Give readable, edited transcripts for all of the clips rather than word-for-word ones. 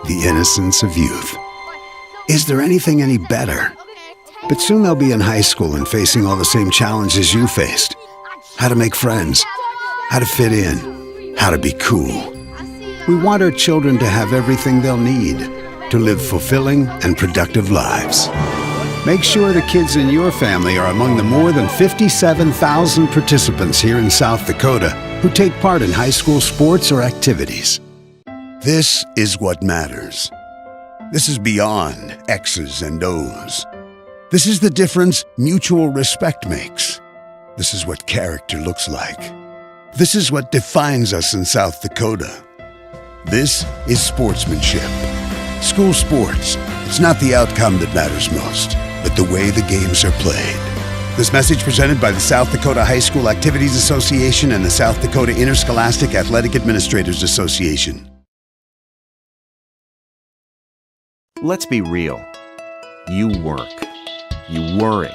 the innocence of youth. Is there anything any better? But soon they'll be in high school and facing all the same challenges you faced. How to make friends, how to fit in, how to be cool. We want our children to have everything they'll need to live fulfilling and productive lives. Make sure the kids in your family are among the more than 57,000 participants here in South Dakota who take part in high school sports or activities. This is what matters. This is beyond X's and O's. This is the difference mutual respect makes. This is what character looks like. This is what defines us in South Dakota. This is sportsmanship. School sports, it's not the outcome that matters most, but the way the games are played. This message presented by the South Dakota High School Activities Association and the South Dakota Interscholastic Athletic Administrators Association. Let's be real. You work. You worry.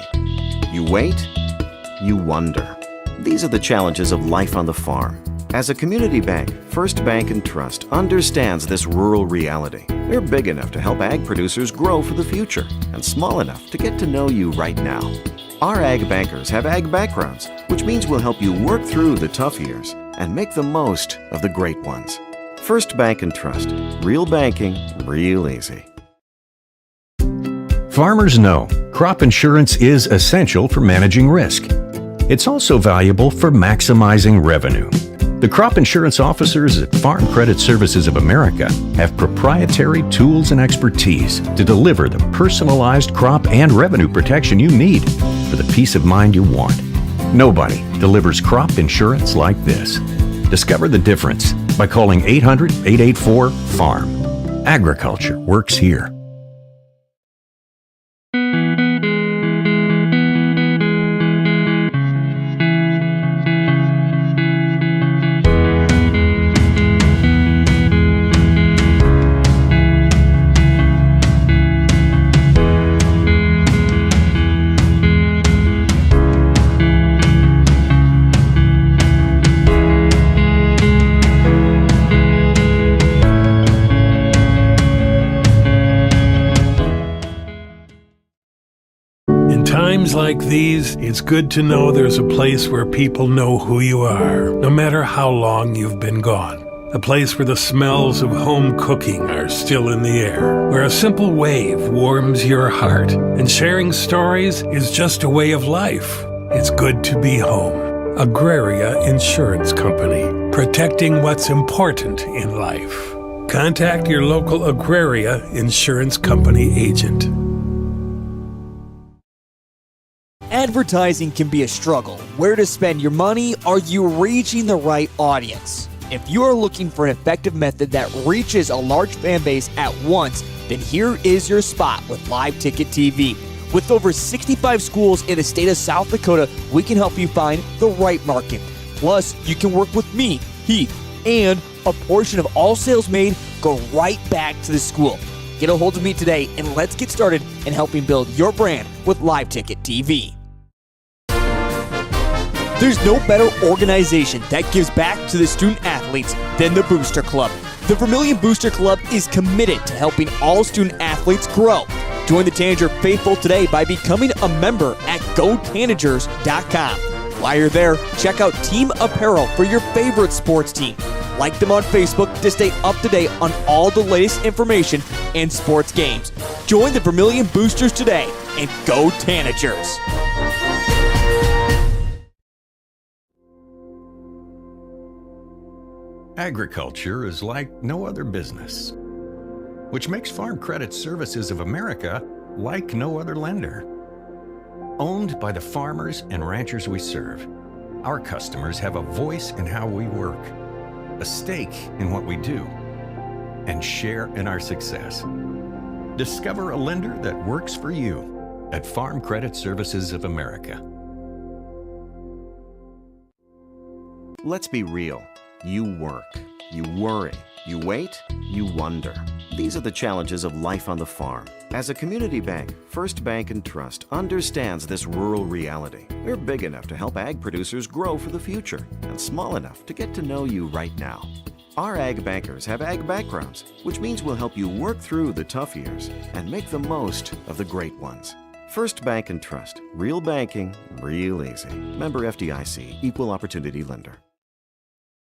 You wait. You wonder. These are the challenges of life on the farm. As a community bank, First Bank & Trust understands this rural reality. They're big enough to help ag producers grow for the future and small enough to get to know you right now. Our ag bankers have ag backgrounds, which means we'll help you work through the tough years and make the most of the great ones. First Bank & Trust. Real banking, real easy. Farmers know crop insurance is essential for managing risk. It's also valuable for maximizing revenue. The crop insurance officers at Farm Credit Services of America have proprietary tools and expertise to deliver the personalized crop and revenue protection you need for the peace of mind you want. Nobody delivers crop insurance like this. Discover the difference by calling 800-884-FARM. Agriculture works here. Like these, it's good to know there's a place where people know who you are, no matter how long you've been gone. A place where the smells of home cooking are still in the air, where a simple wave warms your heart, and sharing stories is just a way of life. It's good to be home. Agraria Insurance Company, protecting what's important in life. Contact your local Agraria Insurance Company agent. Advertising can be a struggle. Where to spend your money? Are you reaching the right audience? If you are looking for an effective method that reaches a large fan base at once, then here is your spot with Live Ticket TV. With over 65 schools in the state of South Dakota, we can help you find the right market. Plus, you can work with me, Heath, and a portion of all sales made go right back to the school. Get a hold of me today and let's get started in helping build your brand with Live Ticket TV. There's no better organization that gives back to the student athletes than the Booster Club. The Vermillion Booster Club is committed to helping all student athletes grow. Join the Tanager faithful today by becoming a member at GoTanagers.com. While you're there, check out Team Apparel for your favorite sports team. Like them on Facebook to stay up to date on all the latest information and sports games. Join the Vermillion Boosters today and go Tanagers! Agriculture is like no other business, which makes Farm Credit Services of America like no other lender. Owned by the farmers and ranchers we serve, our customers have a voice in how we work, a stake in what we do, and share in our success. Discover a lender that works for you at Farm Credit Services of America. Let's be real. You work. You worry. You wait. You wonder. These are the challenges of life on the farm. As a community bank, First Bank & Trust understands this rural reality. We're big enough to help ag producers grow for the future and small enough to get to know you right now. Our ag bankers have ag backgrounds, which means we'll help you work through the tough years and make the most of the great ones. First Bank and Trust. Real banking, real easy. Member FDIC, Equal Opportunity Lender.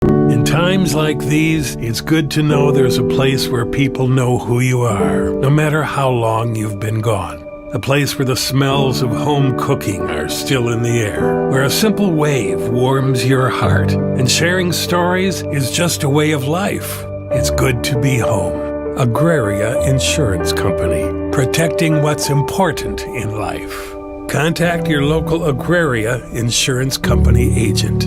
In times like these, it's good to know there's a place where people know who you are, no matter how long you've been gone. A place where the smells of home cooking are still in the air, where a simple wave warms your heart, and sharing stories is just a way of life. It's good to be home. Agraria Insurance Company, protecting what's important in life. Contact your local Agraria Insurance Company agent.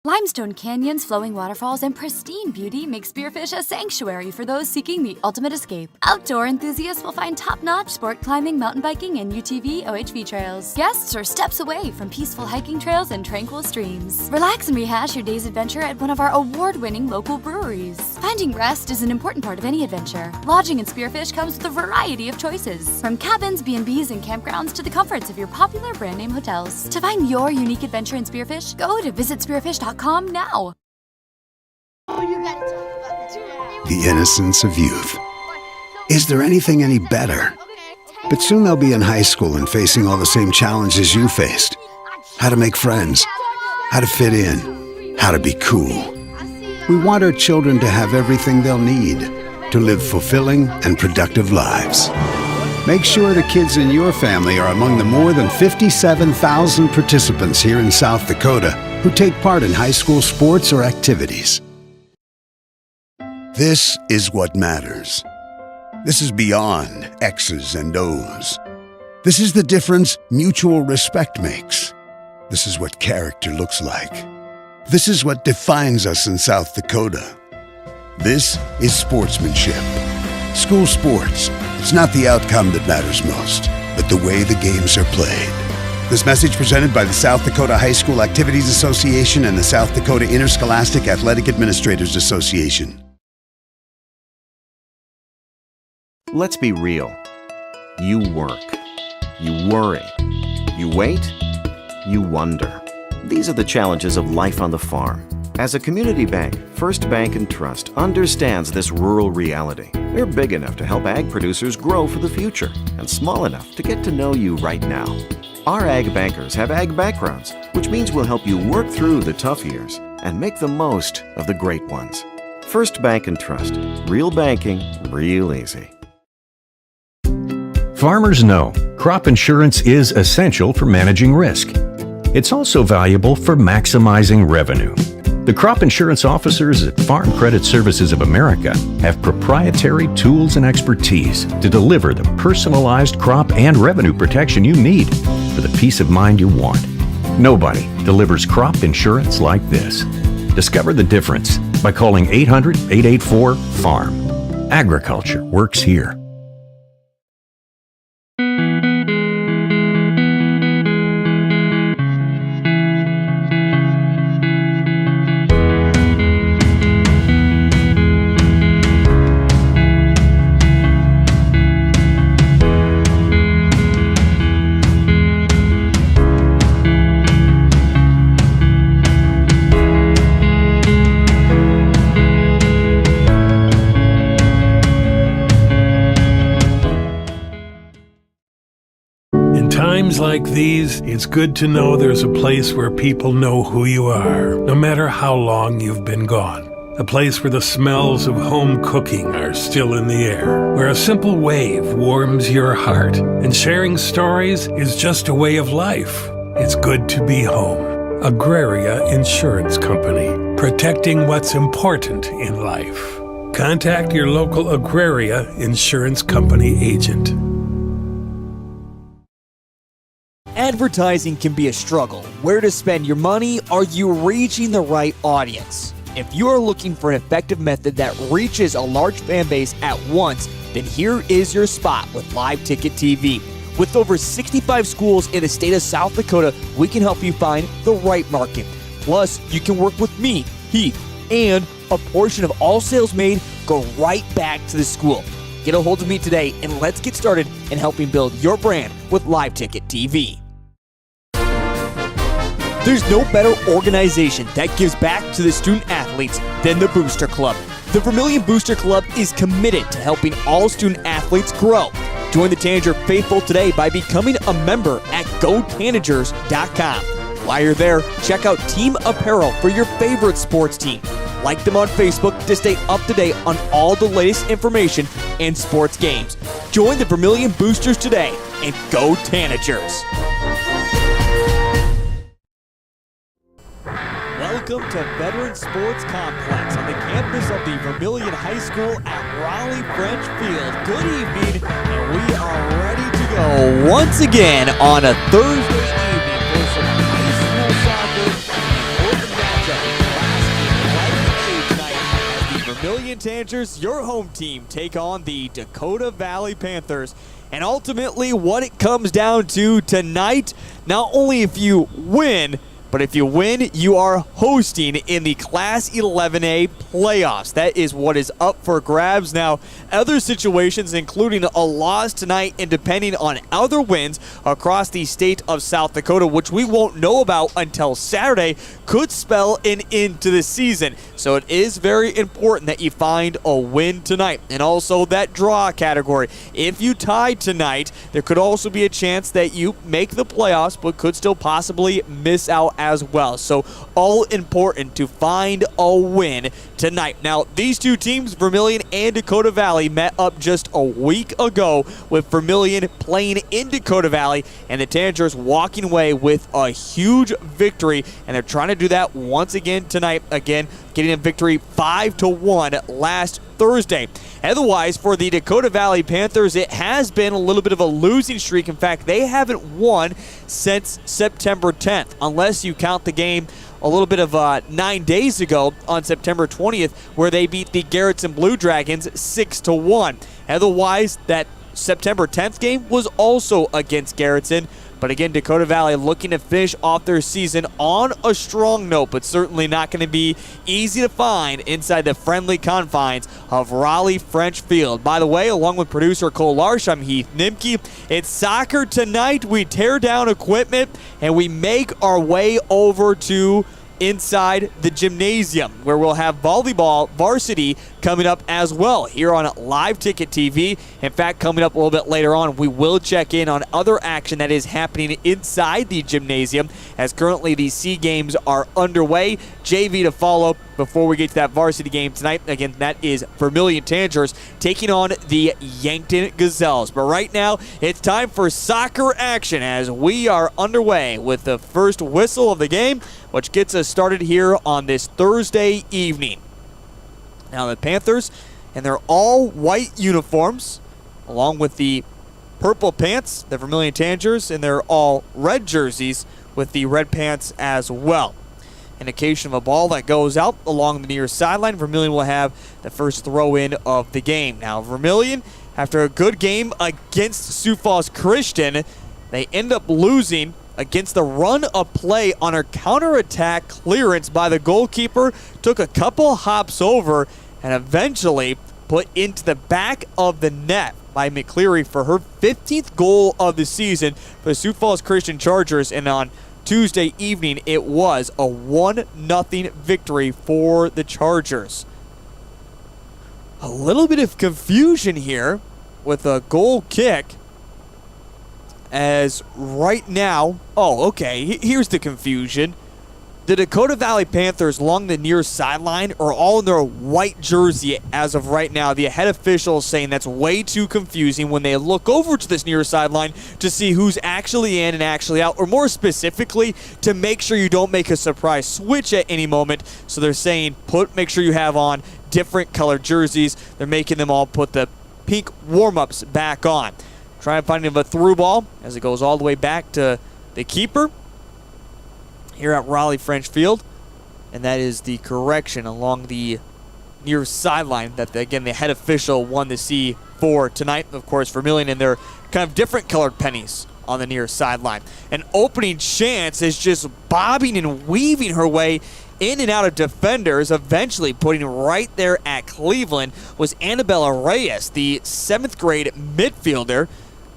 Limestone canyons, flowing waterfalls, and pristine beauty make Spearfish a sanctuary for those seeking the ultimate escape. Outdoor enthusiasts will find top-notch sport climbing, mountain biking, and UTV OHV trails. Guests are steps away from peaceful hiking trails and tranquil streams. Relax and rehash your day's adventure at one of our award-winning local breweries. Finding rest is an important part of any adventure. Lodging in Spearfish comes with a variety of choices, from cabins, B&Bs, and campgrounds to the comforts of your popular brand-name hotels. To find your unique adventure in Spearfish, go to visitspearfish.com now. The innocence of youth. Is there anything any better? But soon they'll be in high school and facing all the same challenges you faced. How to make friends, how to fit in, how to be cool. We want our children to have everything they'll need to live fulfilling and productive lives. Make sure the kids in your family are among the more than 57,000 participants here in South Dakota who take part in high school sports or activities. This is what matters. This is beyond X's and O's. This is the difference mutual respect makes. This is what character looks like. This is what defines us in South Dakota. This is sportsmanship. School sports. It's not the outcome that matters most, but the way the games are played. This message presented by the South Dakota High School Activities Association and the South Dakota Interscholastic Athletic Administrators Association. Let's be real. You work. You worry. You wait. You wonder. These are the challenges of life on the farm. As a community bank, First Bank and Trust understands this rural reality. They're big enough to help ag producers grow for the future and small enough to get to know you right now. Our ag bankers have ag backgrounds, which means we'll help you work through the tough years and make the most of the great ones. First Bank and Trust. Real banking, real easy. Farmers know crop insurance is essential for managing risk. It's also valuable for maximizing revenue. The crop insurance officers at Farm Credit Services of America have proprietary tools and expertise to deliver the personalized crop and revenue protection you need for the peace of mind you want. Nobody delivers crop insurance like this. Discover the difference by calling 800-884-FARM. Agriculture works here. Times like these, it's good to know there's a place where people know who you are, no matter how long you've been gone. A place where the smells of home cooking are still in the air, where a simple wave warms your heart, and sharing stories is just a way of life. It's good to be home. Agraria Insurance Company, protecting what's important in life. Contact your local Agraria Insurance Company agent. Advertising can be a struggle. Where to spend your money? Are you reaching the right audience? If you are looking for an effective method that reaches a large fan base at once, then here is your spot with Live Ticket TV. With over 65 schools in the state of South Dakota, we can help you find the right market. Plus, you can work with me, Heath, and a portion of all sales made go right back to the school. Get a hold of me today and let's get started in helping build your brand with Live Ticket TV. There's no better organization that gives back to the student athletes than the Booster Club. The Vermillion Booster Club is committed to helping all student athletes grow. Join the Tanager faithful today by becoming a member at GoTanagers.com. While you're there, check out Team Apparel for your favorite sports team. Like them on Facebook to stay up to date on all the latest information and sports games. Join the Vermillion Boosters today and go Tanagers! Welcome to Veteran Sports Complex on the campus of the Vermillion High School at Raleigh French Field. Good evening, and we are ready to go once again on a Thursday evening for some high school soccer. Important matchup in Class 11A tonight as the Vermillion Tanagers, your home team, take on the Dakota Valley Panthers. And ultimately, what it comes down to tonight, not only if you win, but if you win, you are hosting in the Class 11A playoffs. That is what is up for grabs. Now, other situations, including a loss tonight and depending on other wins across the state of South Dakota, which we won't know about until Saturday, could spell an end to the season. So it is very important that you find a win tonight. And also that draw category. If you tie tonight, there could also be a chance that you make the playoffs, but could still possibly miss out as well. So all important to find a win tonight. Now, these two teams, Vermillion and Dakota Valley, met up just a week ago with Vermillion playing in Dakota Valley and the Tanagers walking away with a huge victory, and they're trying to do that once again tonight. Again, getting a victory 5-1 last Thursday. Otherwise, for the Dakota Valley Panthers, it has been a little bit of a losing streak. In fact, they haven't won since September 10th, unless you count the game a little bit of 9 days ago on September 20th, where they beat the Garrettson Blue Dragons 6-1. Otherwise, that September 10th game was also against Garrettson. But again, Dakota Valley looking to finish off their season on a strong note, but certainly not going to be easy to find inside the friendly confines of Raleigh French Field. By the way, along with producer Cole Larsh, I'm Heath Nimke. It's soccer tonight. We tear down equipment and we make our way over to inside the gymnasium, where we'll have volleyball varsity coming up as well here on Live Ticket TV. In fact, coming up a little bit later on, we will check in on other action that is happening inside the gymnasium, as currently the C games are underway. JV to follow before we get to that varsity game tonight. Again, that is Vermillion Tanagers taking on the Yankton Gazelles. But right now, it's time for soccer action as we are underway with the first whistle of the game, which gets us started here on this Thursday evening. Now the Panthers in their all-white uniforms, along with the purple pants, the Vermillion Tanagers in their all-red jerseys with the red pants as well. Indication of a ball that goes out along the near sideline. Vermillion will have the first throw-in of the game. Now Vermillion, after a good game against Sioux Falls Christian, they end up losing against the run of play on a counterattack clearance by the goalkeeper. Took a couple hops over and eventually put into the back of the net by McCleary for her 15th goal of the season for the Sioux Falls Christian Chargers. And on Tuesday evening, it was a 1-0 victory for the Chargers. A little bit of confusion here with a goal kick, as right now, here's the confusion. The Dakota Valley Panthers along the near sideline are all in their white jersey as of right now. The head official is saying that's way too confusing when they look over to this near sideline to see who's actually in and actually out, or more specifically, to make sure you don't make a surprise switch at any moment. So they're saying make sure you have on different colored jerseys. They're making them all put the pink warm-ups back on. Trying to find a through ball as it goes all the way back to the keeper here at Raleigh French Field. And that is the correction along the near sideline that, again, the head official wanted to see for tonight. Of course, Vermillion in their kind of different colored pennies on the near sideline. An opening chance is just bobbing and weaving her way in and out of defenders, eventually putting right there at Cleveland was Annabella Reyes, the 7th grade midfielder.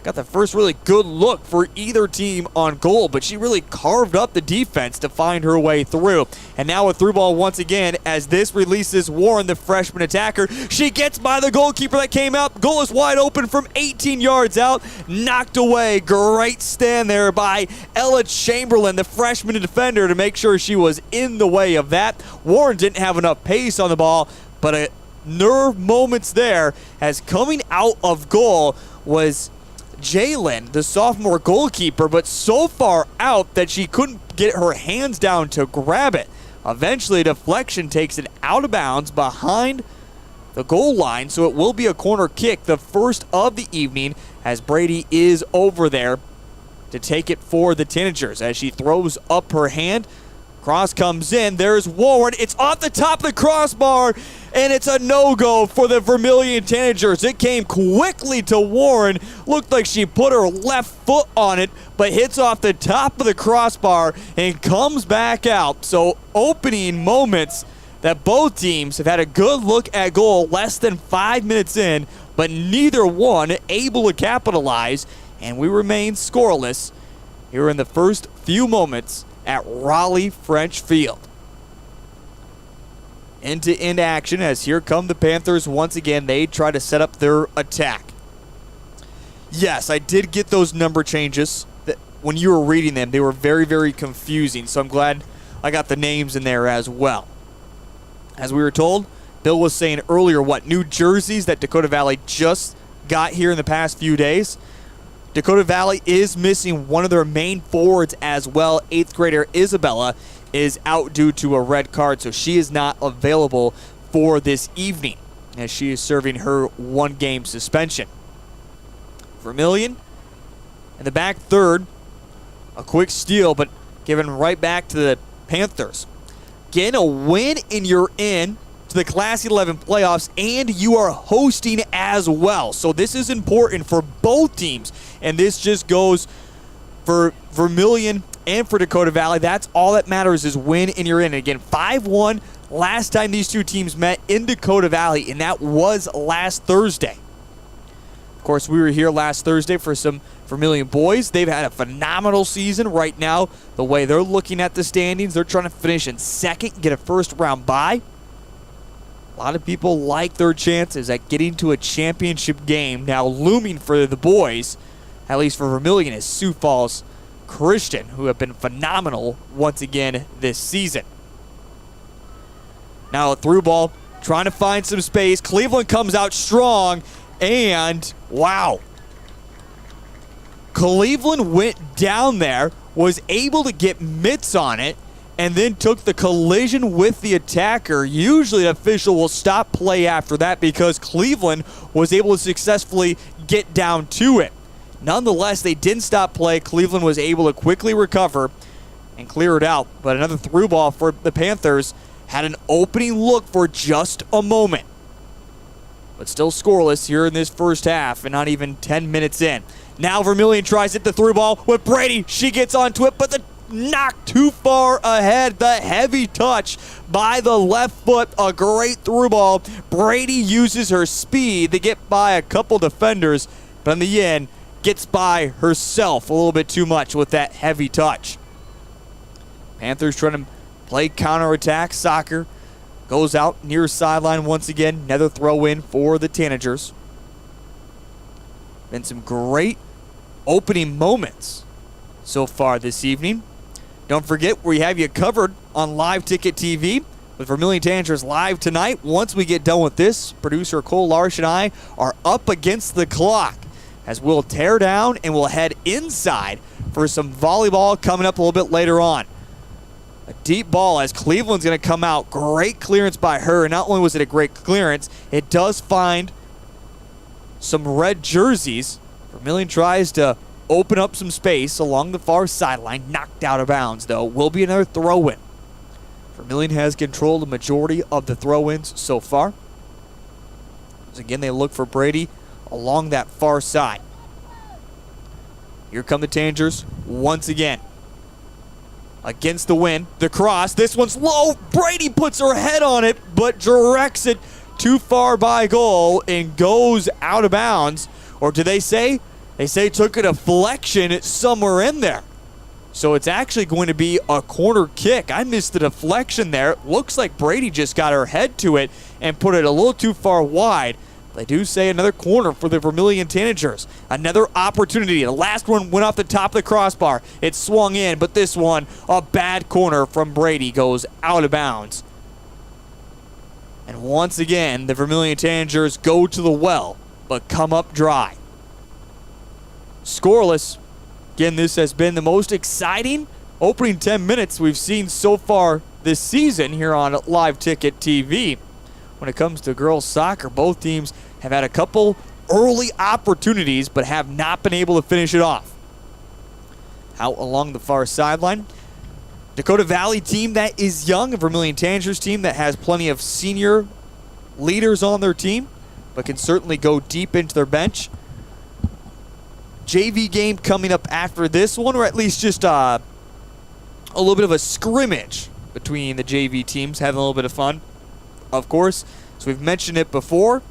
got the first really good look for either team on goal, but she really carved up the defense to find her way through. And now a through ball once again as this releases Warren, the freshman attacker. She gets by the goalkeeper that came out. Goal is wide open from 18 yards out. Knocked away. Great stand there by Ella Chamberlain, the freshman defender, to make sure she was in the way of that. Warren didn't have enough pace on the ball, but a nerve moments there as coming out of goal was Jalen, the sophomore goalkeeper, but so far out that she couldn't get her hands down to grab it. Eventually, deflection takes it out of bounds behind the goal line, so it will be a corner kick, the first of the evening, as Brady is over there to take it for the Tanagers. As she throws up her hand, cross comes in. There's Warren. It's off the top of the crossbar, and it's a no-go for the Vermillion Tanagers. It came quickly to Warren. Looked like she put her left foot on it, but hits off the top of the crossbar and comes back out. So opening moments that both teams have had a good look at goal less than 5 minutes in, but neither one able to capitalize, and we remain scoreless here in the first few moments at Raleigh French Field. End-to-end action as here come the Panthers once again. They try to set up their attack. Yes, I did get those number changes. That when you were reading them, they were very, very confusing, so I'm glad I got the names in there as well. As we were told, Bill was saying earlier, new jerseys that Dakota Valley just got here in the past few days. Dakota Valley is missing one of their main forwards as well. 8th grader Isabella is out due to a red card, so she is not available for this evening as she is serving her 1-game suspension. Vermillion in the back third, a quick steal, but given right back to the Panthers. Again, a win and you're in to the Class 11 playoffs, and you are hosting as well. So this is important for both teams, and this just goes for Vermillion and for Dakota Valley. That's all that matters is win and you're in. And again, 5-1 last time these two teams met in Dakota Valley, and that was last Thursday. Of course, we were here last Thursday for some Vermillion boys. They've had a phenomenal season right now. The way they're looking at the standings, they're trying to finish in second, get a first-round bye. A lot of people like their chances at getting to a championship game now looming for the boys, at least for Vermillion, is Sioux Falls Christian, who have been phenomenal once again this season. Now a through ball, trying to find some space. Cleveland comes out strong, and wow. Cleveland went down there, was able to get mitts on it, and then took the collision with the attacker. Usually the official will stop play after that because Cleveland was able to successfully get down to it. Nonetheless, they didn't stop play. Cleveland was able to quickly recover and clear it out. But another through ball for the Panthers had an opening look for just a moment. But still scoreless here in this first half and not even 10 minutes in. Now Vermillion tries it, the through ball with Brady. She gets onto it, but the knock too far ahead. The heavy touch by the left foot. A great through ball. Brady uses her speed to get by a couple defenders, but in the end, gets by herself a little bit too much with that heavy touch. Panthers trying to play counterattack soccer. Goes out near sideline once again. Another throw in for the Tanagers. Been some great opening moments so far this evening. Don't forget, we have you covered on Live Ticket TV with Vermillion Tanagers live tonight. Once we get done with this, producer Cole Larsh and I are up against the clock as we'll tear down and we'll head inside for some volleyball coming up a little bit later on. A deep ball as Cleveland's going to come out. Great clearance by her. And not only was it a great clearance, it does find some red jerseys. Vermillion tries to open up some space along the far sideline. Knocked out of bounds, though. Will be another throw-in. Vermillion has controlled the majority of the throw-ins so far. As again, they look for Brady along that far side. Here come the Tanagers once again. Against the wind, the cross. This one's low. Brady puts her head on it, but directs it too far by goal and goes out of bounds. Or do they say They say took a deflection somewhere in there. So it's actually going to be a corner kick. I missed the deflection there. It looks like Brady just got her head to it and put it a little too far wide. They do say another corner for the Vermillion Tanagers. Another opportunity. The last one went off the top of the crossbar. It swung in, but this one, a bad corner from Brady, goes out of bounds. And once again, the Vermillion Tanagers go to the well, but come up dry. Scoreless. Again, this has been the most exciting opening 10 minutes we've seen so far this season here on Live Ticket TV. When it comes to girls soccer, both teams have had a couple early opportunities but have not been able to finish it off. Out along the far sideline, Dakota Valley team that is young, a Vermillion Tanagers team that has plenty of senior leaders on their team, but can certainly go deep into their bench. JV game coming up after this one, or at least just a little bit of a scrimmage between the JV teams, having a little bit of fun, of course. So we've mentioned it before.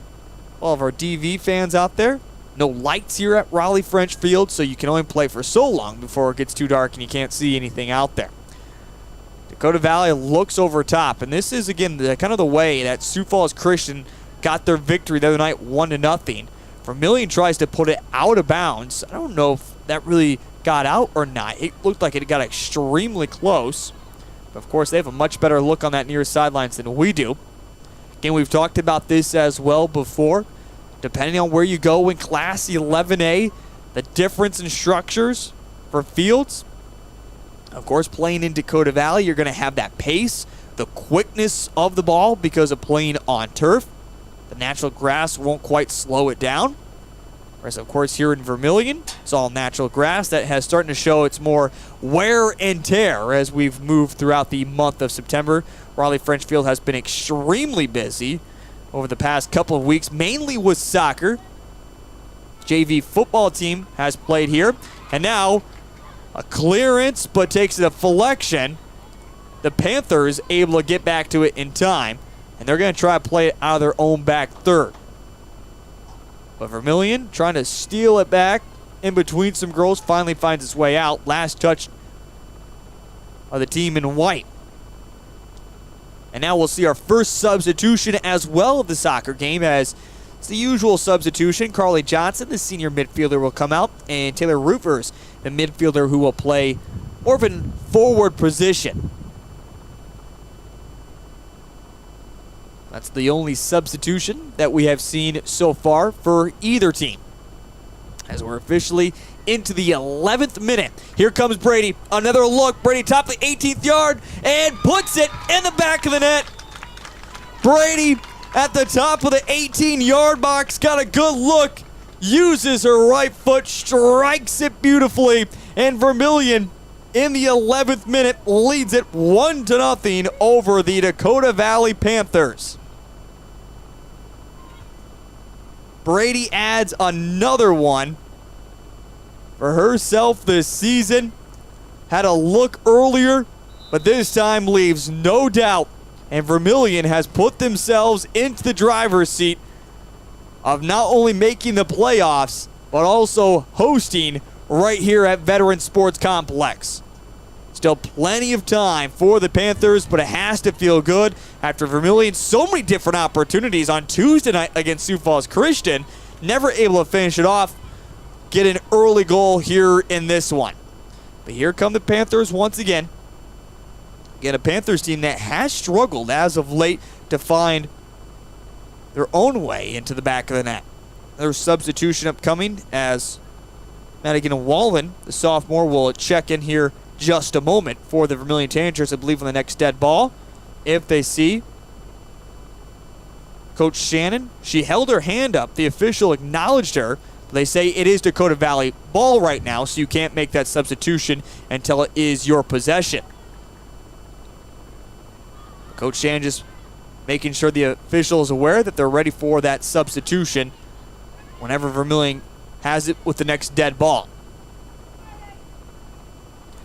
All of our DV fans out there, no lights here at Raleigh French Field, so you can only play for so long before it gets too dark and you can't see anything out there. Dakota Valley looks over top, and this is, again, kind of the way that Sioux Falls Christian got their victory the other night, 1-0. Vermillion tries to put it out of bounds. I don't know if that really got out or not. It looked like it got extremely close. But of course, they have a much better look on that near sidelines than we do. Again, we've talked about this as well before. Depending on where you go in Class 11A, the difference in structures for fields. Of course, playing in Dakota Valley, you're going to have that pace, the quickness of the ball because of playing on turf. The natural grass won't quite slow it down. Whereas, of course, here in Vermillion, it's all natural grass that has starting to show its more wear and tear as we've moved throughout the month of September. Raleigh French Field has been extremely busy over the past couple of weeks, mainly with soccer. JV football team has played here. And now, a clearance, but takes a deflection. The Panthers able to get back to it in time. And they're going to try to play it out of their own back third. But Vermillion trying to steal it back in between some girls, finally finds its way out. Last touch of the team in white. And now we'll see our first substitution as well of the soccer game, as it's the usual substitution. Carly Johnson, the senior midfielder, will come out, and Taylor Roofers, the midfielder, who will play more of a forward position. That's the only substitution that we have seen so far for either team. As we're officially into the 11th minute. Here comes Brady. Another look. Brady top the 18th yard and puts it in the back of the net. Brady at the top of the 18-yard box. Got a good look. Uses her right foot. Strikes it beautifully. And Vermillion in the 11th minute leads it 1-0 over the Dakota Valley Panthers. Brady adds another one for herself this season. Had a look earlier, but this time leaves no doubt. And Vermillion has put themselves into the driver's seat of not only making the playoffs, but also hosting right here at Veterans Sports Complex. Still plenty of time for the Panthers, but it has to feel good after Vermillion so many different opportunities on Tuesday night against Sioux Falls Christian. Never able to finish it off. Get an early goal here in this one. But here come the Panthers once again. Again, a Panthers team that has struggled as of late to find their own way into the back of the net. Another substitution upcoming as Madigan Wallen, the sophomore, will check in here just a moment for the Vermillion Tanagers, I believe, on the next dead ball. If they see Coach Shannon, she held her hand up. The official acknowledged her. They say it is Dakota Valley ball right now, so you can't make that substitution until it is your possession. Coach Shannon just making sure the official is aware that they're ready for that substitution whenever Vermillion has it with the next dead ball.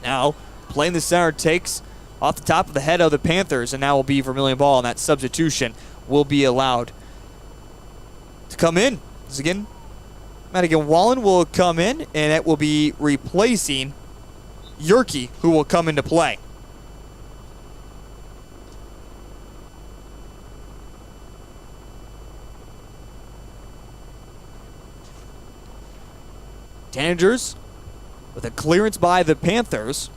Now, playing the center takes off the top of the head of the Panthers, and now will be Vermillion ball, and that substitution will be allowed to come in. As again, Madigan Wallen will come in, and it will be replacing Yerke, who will come into play. Tanagers with a clearance by the Panthers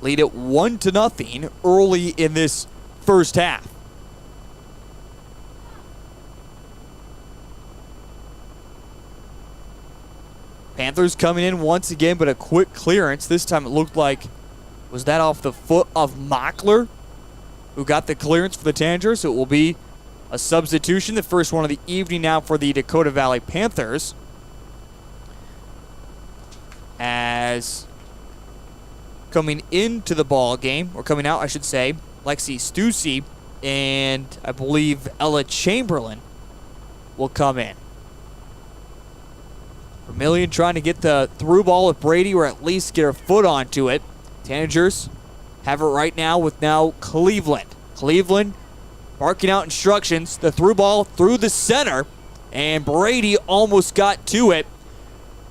lead it 1-0 early in this first half. Panthers coming in once again, but a quick clearance. This time it looked like, was that off the foot of Mockler, who got the clearance for the Tanagers? So it will be a substitution, the first one of the evening now for the Dakota Valley Panthers. As coming into the ball game, or coming out, I should say, Lexi Stussy and I believe Ella Chamberlain will come in. Vermillion trying to get the through ball with Brady, or at least get her foot onto it. Tanagers have it right now with Cleveland. Cleveland barking out instructions. The through ball through the center, and Brady almost got to it.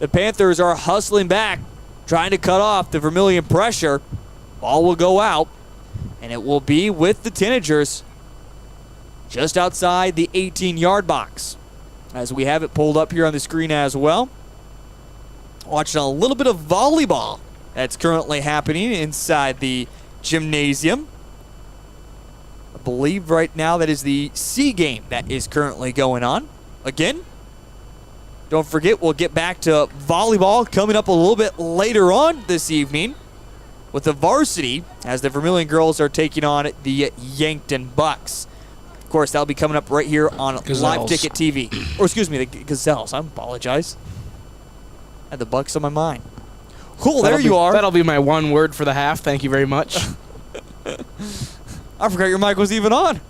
The Panthers are hustling back, trying to cut off the Vermillion pressure. Ball will go out, and it will be with the Tanagers just outside the 18-yard box, as we have it pulled up here on the screen as well. Watching a little bit of volleyball that's currently happening inside the gymnasium. I believe right now that is the C game that is currently going on. Again, don't forget, we'll get back to volleyball coming up a little bit later on this evening with the varsity, as the Vermillion girls are taking on the Yankton Bucks. Of course, that'll be coming up right here on Gazelles. Live Ticket TV. Or excuse me, the Gazelles. I apologize. I had the Bucks on my mind. Cool, there you are. That'll be my one word for the half. Thank you very much. I forgot your mic was even on.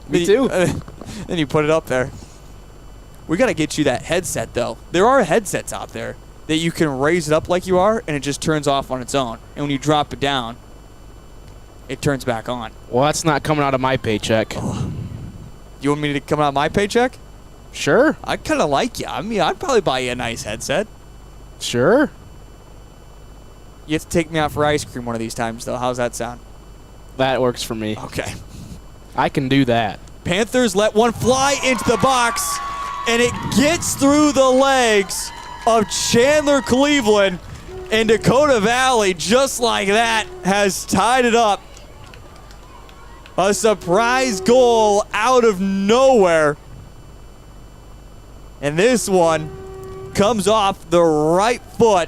Me too. Then you put it up there. We got to get you that headset, though. There are headsets out there that you can raise it up like you are, and it just turns off on its own. And when you drop it down, it turns back on. Well, that's not coming out of my paycheck. You want me to come out of my paycheck? Sure. I kind of like you. I mean, I'd probably buy you a nice headset. Sure. You have to take me out for ice cream one of these times, though. How's that sound? That works for me. Okay. I can do that. Panthers let one fly into the box, and it gets through the legs of Chandler Cleveland, and Dakota Valley, just like that, has tied it up. A surprise goal out of nowhere. And this one comes off the right foot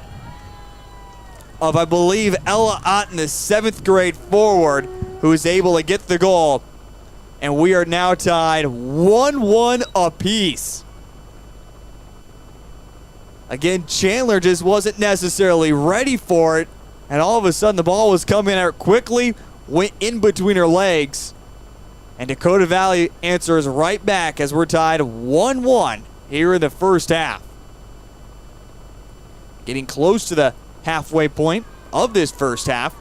of, I believe, Ella Otten, the 7th grade forward, who is able to get the goal. And we are now tied 1-1 apiece. Again, Chandler just wasn't necessarily ready for it, and all of a sudden the ball was coming at her quickly, went in between her legs, and Dakota Valley answers right back as we're tied 1-1 here in the first half. Getting close to the halfway point of this first half.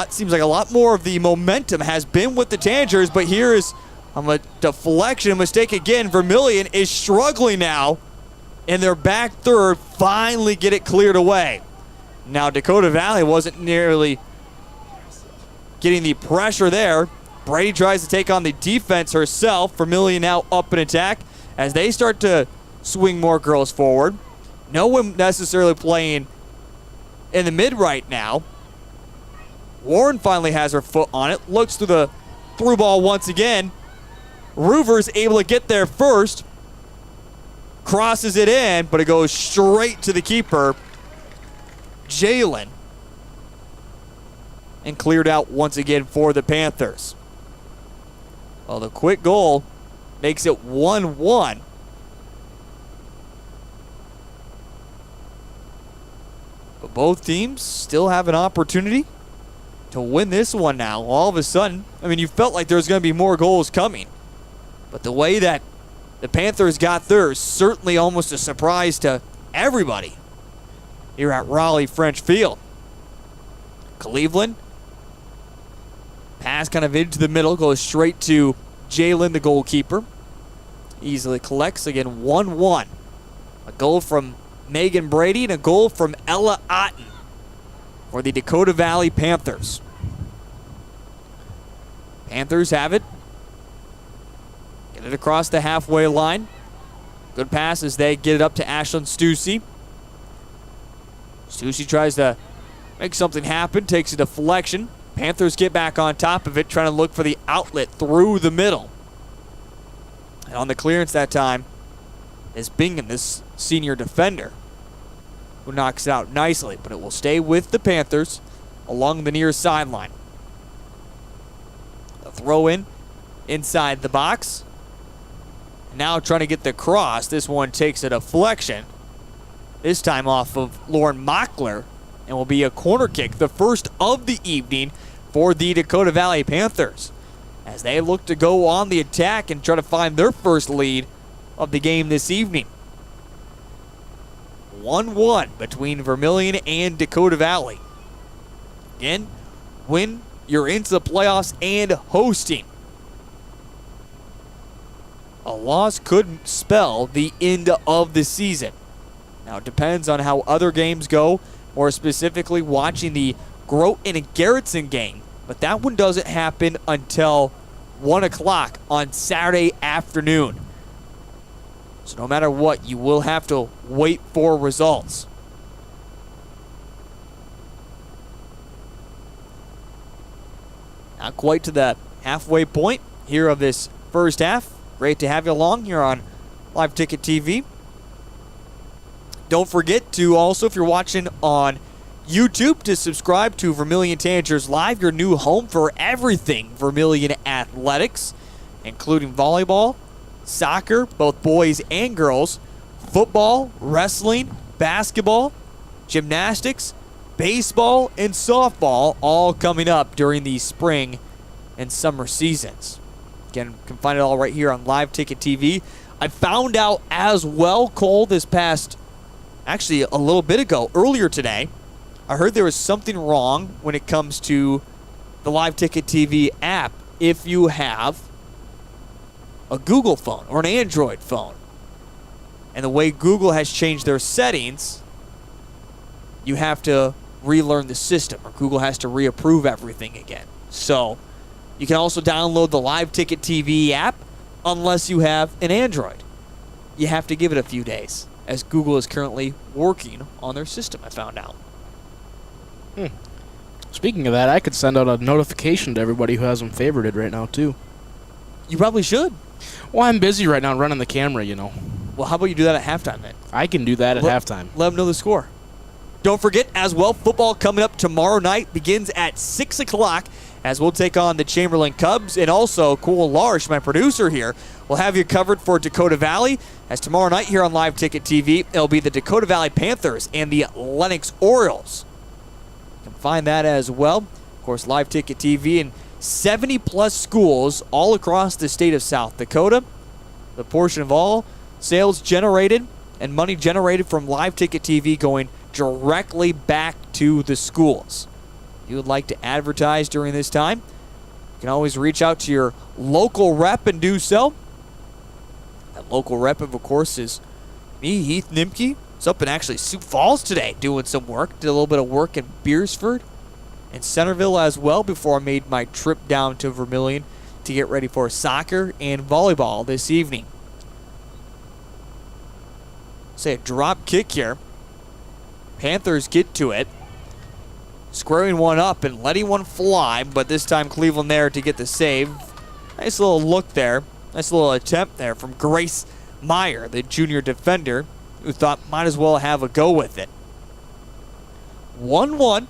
Seems like a lot more of the momentum has been with the Tanagers, but here is a deflection, mistake again. Vermillion is struggling now in their back third, finally get it cleared away. Now Dakota Valley wasn't nearly getting the pressure there. Brady tries to take on the defense herself. Vermillion now up in attack as they start to swing more girls forward. No one necessarily playing in the mid right now. Warren finally has her foot on it, looks through the through ball once again. Roover's able to get there first, crosses it in, but it goes straight to the keeper, Jalen, and cleared out once again for the Panthers. Well, the quick goal makes it 1-1. But both teams still have an opportunity to win this one now. All of a sudden, I mean, you felt like there was going to be more goals coming. But the way that the Panthers got theirs, certainly almost a surprise to everybody here at Raleigh French Field. Cleveland, pass kind of into the middle, goes straight to Jalen, the goalkeeper. easily collects. Again, 1-1. A goal from Megan Brady and a goal from Ella Otten for the Dakota Valley Panthers. Panthers have it. Get it across the halfway line. Good pass as they get it up to Ashlyn Stussy. Stussy tries to make something happen, takes a deflection. Panthers get back on top of it, trying to look for the outlet through the middle. And on the clearance that time is Bingham, this senior defender, who knocks it out nicely, but it will stay with the Panthers along the near sideline. A throw in inside the box. Now trying to get the cross. This one takes a deflection. This time off of Lauren Mockler, and will be a corner kick, the first of the evening for the Dakota Valley Panthers, as they look to go on the attack and try to find their first lead of the game this evening. 1-1 between Vermillion and Dakota Valley. Again, win, you're into the playoffs and hosting. A loss could spell the end of the season. Now, it depends on how other games go, more specifically watching the Groton and Garrettson game. But that one doesn't happen until 1 o'clock on Saturday afternoon. So no matter what, you will have to wait for results. Not quite to the halfway point here of this first half. Great to have you along here on Live Ticket TV. Don't forget to also, if you're watching on YouTube, to subscribe to Vermillion Tanagers Live, your new home for everything Vermillion athletics, including volleyball, soccer, both boys and girls, football, wrestling, basketball, gymnastics, baseball, and softball, all coming up during the spring and summer seasons. Again, you can find it all right here on Live Ticket TV. I found out as well, Cole, this past, actually a little bit ago, earlier today, I heard there was something wrong when it comes to the Live Ticket TV app if you have a Google phone or an Android phone. And the way Google has changed their settings, you have to relearn the system, or Google has to reapprove everything again. So you can also download the Live Ticket TV app unless you have an Android. You have to give it a few days, as Google is currently working on their system, I found out. Speaking of that, I could send out a notification to everybody who has them favorited right now, too. You probably should. Well, I'm busy right now running the camera, you know. Well, how about you do that at halftime then? I can do that at halftime. Let them know the score. Don't forget, as well, football coming up tomorrow night begins at 6 o'clock as we'll take on the Chamberlain Cubs. And also, Cole Larsh, my producer here, will have you covered for Dakota Valley. As tomorrow night here on Live Ticket TV, it'll be the Dakota Valley Panthers and the Lennox Orioles. You can find that as well. Of course, Live Ticket TV and 70-plus schools all across the state of South Dakota. The portion of all sales generated and money generated from Live Ticket TV going directly back to the schools. If you would like to advertise during this time, you can always reach out to your local rep and do so. That local rep, of course, is me, Heath Nimke. It's up in actually Sioux Falls today doing some work. Did a little bit of work in Beersford and Centerville as well before I made my trip down to Vermillion to get ready for soccer and volleyball this evening. Say a drop kick here. Panthers get to it, squaring one up and letting one fly, but this time Cleveland there to get the save. Nice little look there. Nice little attempt there from Grace Meyer, the junior defender, who thought might as well have a go with it. 1-1.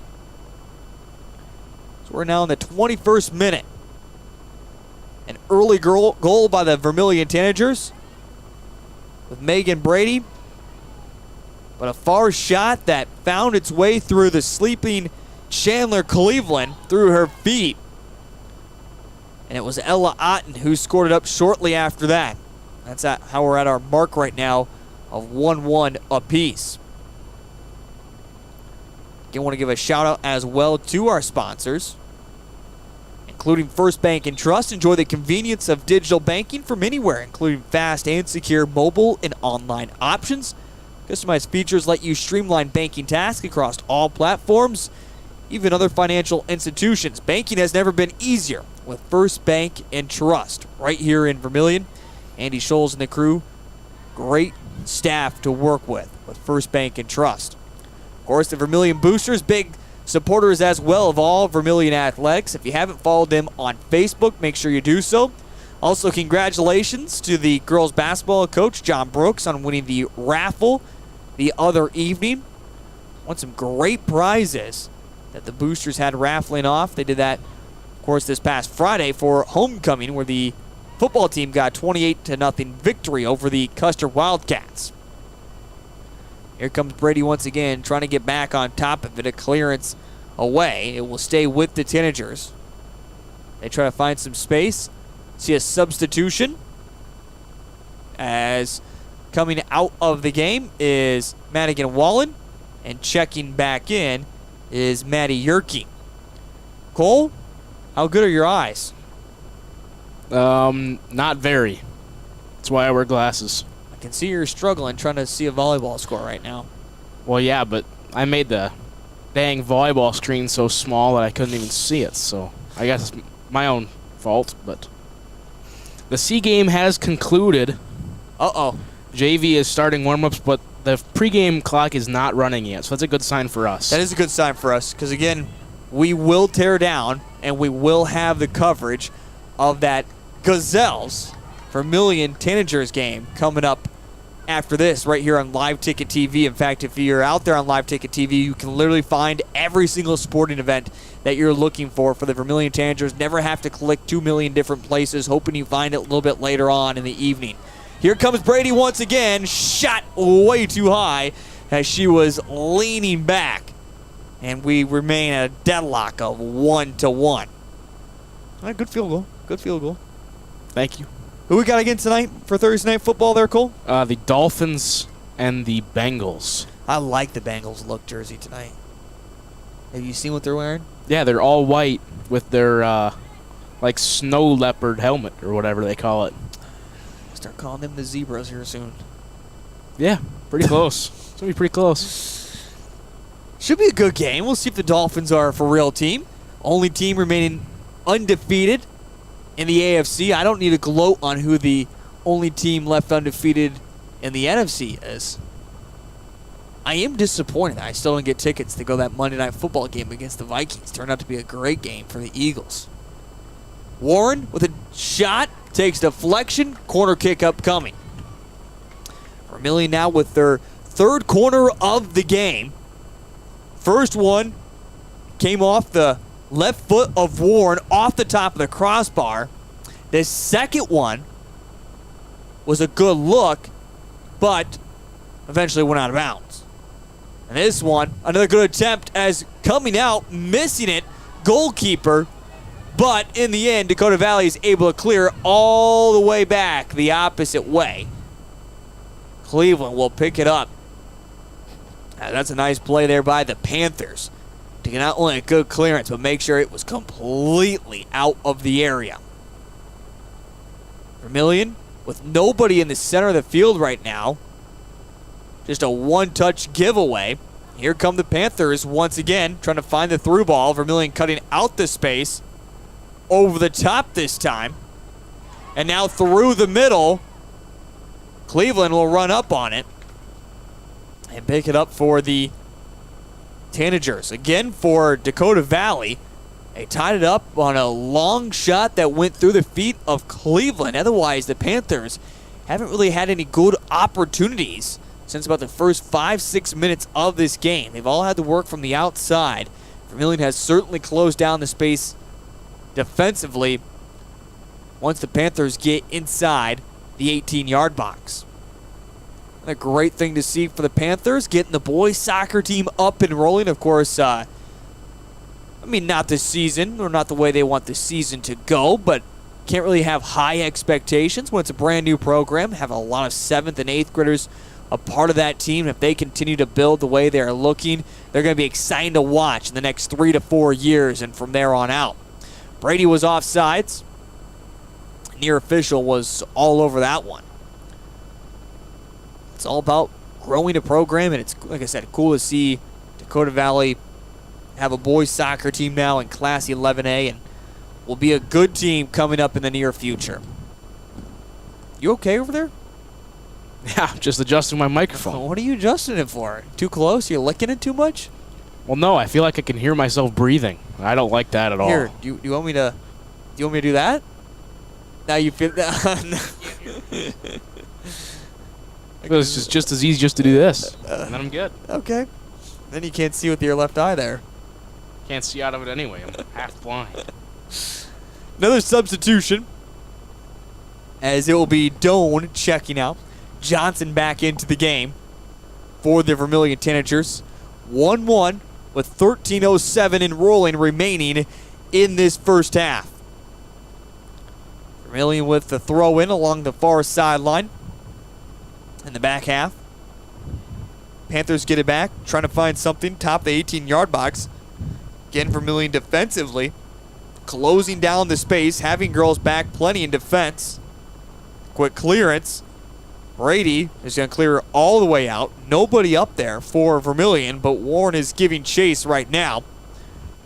So we're now in the 21st minute. An early goal by the Vermillion Tanagers with Megan Brady. But a far shot that found its way through the sleeping Chandler Cleveland through her feet. And it was Ella Otten who scored it up shortly after that. That's how we're at our mark right now of 1-1 apiece. Again, want to give a shout out as well to our sponsors, including First Bank and Trust. Enjoy the convenience of digital banking from anywhere, including fast and secure mobile and online options. Customized features let you streamline banking tasks across all platforms, even other financial institutions. Banking has never been easier with First Bank and Trust right here in Vermillion. Andy Scholes and the crew, great staff to work with First Bank and Trust. Of course, the Vermillion Boosters, big supporters as well of all Vermillion athletics. If you haven't followed them on Facebook, make sure you do so. Also, congratulations to the girls basketball coach, John Brooks, on winning the raffle the other evening. Won some great prizes that the Boosters had raffling off. They did that, of course, this past Friday for homecoming, where the football team got 28-0 victory over the Custer Wildcats. Here comes Brady once again, trying to get back on top of it. A clearance away. It will stay with the Tanagers. They try to find some space. See a substitution, as coming out of the game is Madigan Wallen, and checking back in is Maddie Yerke. Cole, how good are your eyes? Not very. That's why I wear glasses. I can see you're struggling trying to see a volleyball score right now. Well, yeah, but I made the dang volleyball screen so small that I couldn't even see it, so I guess it's my own fault, but the C game has concluded. Uh-oh. JV is starting warm-ups, but the pregame clock is not running yet, so that's a good sign for us. That is a good sign for us, because, again, we will tear down, and we will have the coverage of that Gazelles Vermillion Tanagers game coming up after this right here on Live Ticket TV. In fact, if you're out there on Live Ticket TV, you can literally find every single sporting event that you're looking for the Vermillion Tanagers. Never have to click 2 million different places, hoping you find it a little bit later on in the evening. Here comes Brady once again, shot way too high as she was leaning back. And we remain at a deadlock of 1-1. All right, good field goal. Good field goal. Thank you. Who we got again tonight for Thursday Night Football there, Cole? The Dolphins and the Bengals. I like the Bengals look jersey tonight. Have you seen what they're wearing? Yeah, they're all white with their, like, snow leopard helmet or whatever they call it. Start calling them the Zebras here soon. Yeah, pretty close. It's going to be pretty close. Should be a good game. We'll see if the Dolphins are a for real team. Only team remaining undefeated in the AFC. I don't need to gloat on who the only team left undefeated in the NFC is. I am disappointed that I still didn't get tickets to go that Monday Night Football game against the Vikings. Turned out to be a great game for the Eagles. Warren with a shot, takes deflection, corner kick upcoming. Vermillion now with their third corner of the game. First one came off the left foot of Warren off the top of the crossbar. The second one was a good look, but eventually went out of bounds. And this one, another good attempt as coming out, missing it, goalkeeper. But in the end, Dakota Valley is able to clear all the way back the opposite way. Cleveland will pick it up. Now, that's a nice play there by the Panthers to get not only a good clearance, but make sure it was completely out of the area. Vermillion with nobody in the center of the field right now. Just a one-touch giveaway. Here come the Panthers once again, trying to find the through ball. Vermillion cutting out the space. Over the top this time. And now through the middle. Cleveland will run up on it and pick it up for the Tanagers. Again for Dakota Valley. They tied it up on a long shot that went through the feet of Cleveland. Otherwise, the Panthers haven't really had any good opportunities since about the first 5-6 minutes of this game. They've all had to work from the outside. Vermillion has certainly closed down the space defensively once the Panthers get inside the 18-yard box. A great thing to see for the Panthers, getting the boys soccer team up and rolling. Of course, not this season, or not the way they want the season to go, but can't really have high expectations when it's a brand new program. Have a lot of 7th and 8th graders a part of that team. If they continue to build the way they're looking, they're going to be exciting to watch in the next 3 to 4 years and from there on out. Brady was offsides. Near official was all over that one. It's all about growing a program, and it's, like I said, cool to see Dakota Valley have a boys soccer team now in Class 11A, and will be a good team coming up in the near future. You okay over there? Yeah, just adjusting my microphone. What are you adjusting it for? Too close? You're licking it too much? Well, no, I feel like I can hear myself breathing. I don't like that at all. Here, do you want me to do that? Now you feel that. It's just as easy just to do this, and then I'm good. Okay. Then you can't see with your left eye there. Can't see out of it anyway. I'm half blind. Another substitution, as it will be Doan checking out. Johnson back into the game for the Vermillion Tanagers. 1-1 with 13:07 in rolling remaining in this first half. Vermillion with the throw in along the far sideline in the back half. Panthers get it back, trying to find something top the 18-yard box. Again, Vermillion defensively closing down the space, having girls back plenty in defense. Quick clearance. Brady is going to clear all the way out. Nobody up there for Vermillion, but Warren is giving chase right now.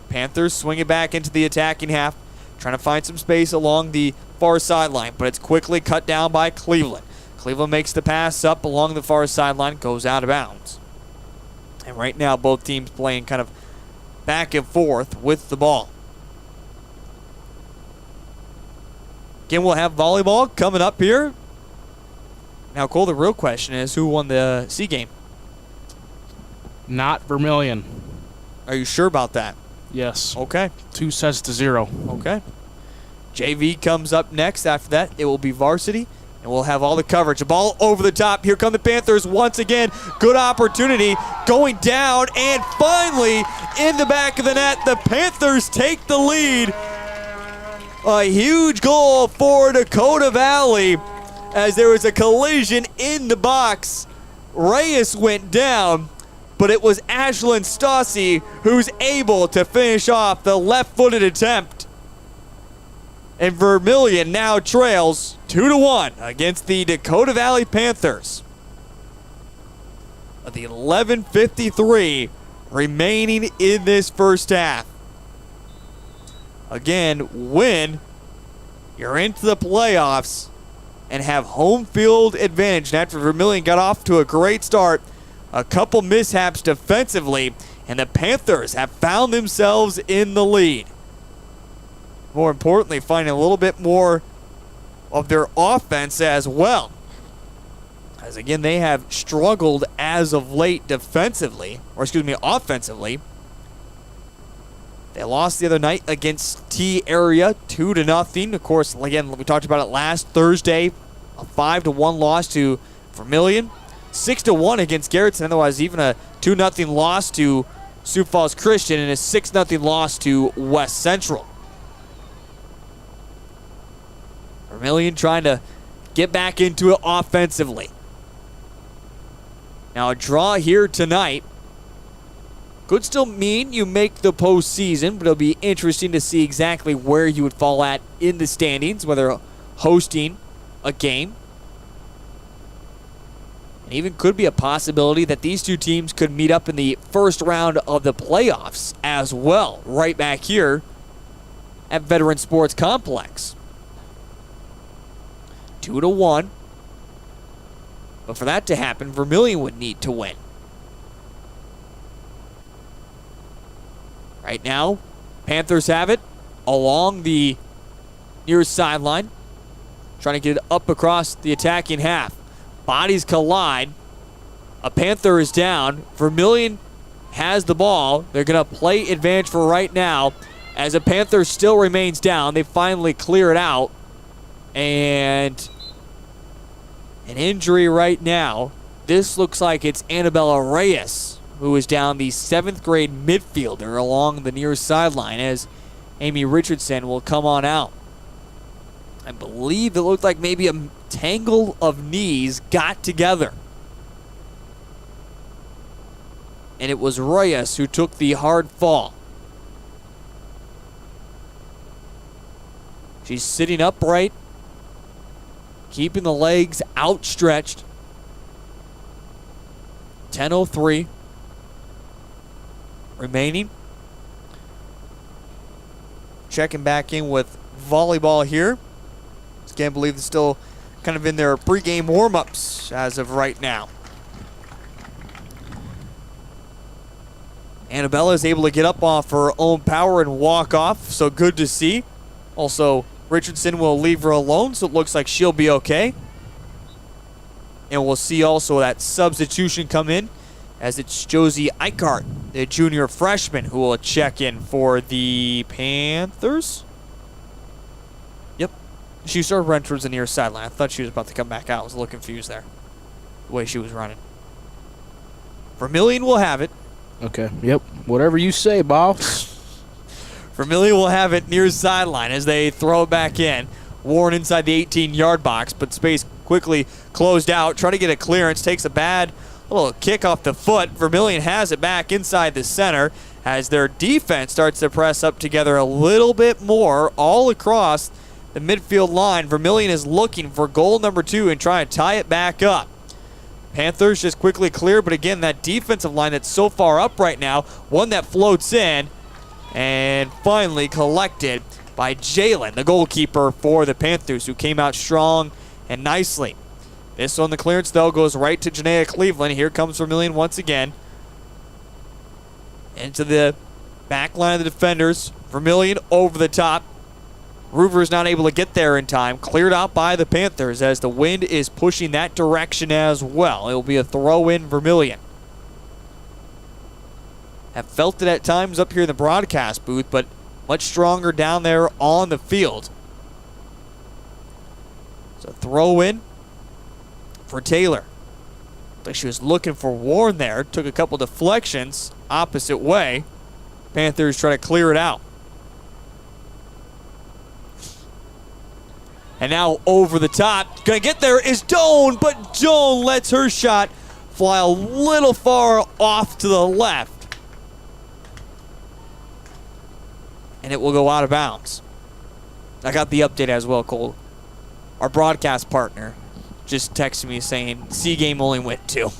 Panthers swing it back into the attacking half, trying to find some space along the far sideline, but it's quickly cut down by Cleveland. Cleveland makes the pass up along the far sideline, goes out of bounds. And right now, both teams playing kind of back and forth with the ball. Again, we'll have volleyball coming up here. Now, Cole, the real question is, who won the C game? Not Vermillion. Are you sure about that? Yes. Okay. 2-0. Okay. JV comes up next. After that, it will be varsity, and we'll have all the coverage. A ball over the top. Here come the Panthers once again. Good opportunity. Going down, and finally, in the back of the net, the Panthers take the lead. A huge goal for Dakota Valley, as there was a collision in the box. Reyes went down, but it was Ashlyn Stassi who's able to finish off the left-footed attempt. And Vermillion now trails 2-1 against the Dakota Valley Panthers. With the 11:53 remaining in this first half. Again, win, you're into the playoffs and have home field advantage. And after Vermillion got off to a great start, a couple mishaps defensively, and the Panthers have found themselves in the lead. More importantly, finding a little bit more of their offense as well. As again, they have struggled as of late offensively. They lost the other night against T Area 2-0. Of course, again, we talked about it last Thursday. A 5-1 loss to Vermillion. 6-1 against Garrettson. Otherwise, even a 2-0 loss to Sioux Falls Christian and a 6-0 loss to West Central. Vermillion trying to get back into it offensively. Now, a draw here tonight could still mean you make the postseason, but it'll be interesting to see exactly where you would fall at in the standings, whether hosting a game. And even could be a possibility that these two teams could meet up in the first round of the playoffs as well, right back here at Veteran Sports Complex. 2-1. But for that to happen, Vermillion would need to win. Right now, Panthers have it along the near sideline. Trying to get it up across the attacking half. Bodies collide. A Panther is down. Vermillion has the ball. They're going to play advantage for right now. As a Panther still remains down, they finally clear it out. And an injury right now. This looks like it's Annabella Reyes, who is down, the 7th grade midfielder along the near sideline, as Amy Richardson will come on out. I believe it looked like maybe a tangle of knees got together. And it was Reyes who took the hard fall. She's sitting upright, keeping the legs outstretched. 10:03 remaining. Checking back in with volleyball here. Can't believe they're still kind of in their pregame warm-ups as of right now. Annabella is able to get up off her own power and walk off, so good to see. Also, Richardson will leave her alone, so it looks like she'll be okay. And we'll see also that substitution come in as it's Josie Eichart, the junior freshman, who will check in for the Panthers. Yep. She started run towards the near sideline. I thought she was about to come back out. I was a little confused there, the way she was running. Vermillion will have it. Okay, yep. Whatever you say, boss. Vermillion will have it near sideline as they throw it back in. Warren inside the 18-yard box, but space quickly closed out. Try to get a clearance. Takes a bad little kick off the foot. Vermillion has it back inside the center as their defense starts to press up together a little bit more all across the midfield line. Vermillion is looking for goal number 2 and trying to tie it back up. Panthers just quickly clear, but again, that defensive line that's so far up right now, one that floats in and finally collected by Jalen, the goalkeeper for the Panthers, who came out strong and nicely. This on the clearance, though, goes right to Janaea Cleveland. Here comes Vermillion once again. Into the back line of the defenders. Vermillion over the top. Roover's not able to get there in time. Cleared out by the Panthers as the wind is pushing that direction as well. It will be a throw-in Vermillion. Have felt it at times up here in the broadcast booth, but much stronger down there on the field. So throw-in for Taylor. Looks like she was looking for Warren there. Took a couple deflections opposite way. Panthers try to clear it out. And now over the top. Gonna get there is Doan, but Doan lets her shot fly a little far off to the left. And it will go out of bounds. I got the update as well, Cole. Our broadcast partner just texted me saying C game only went 2.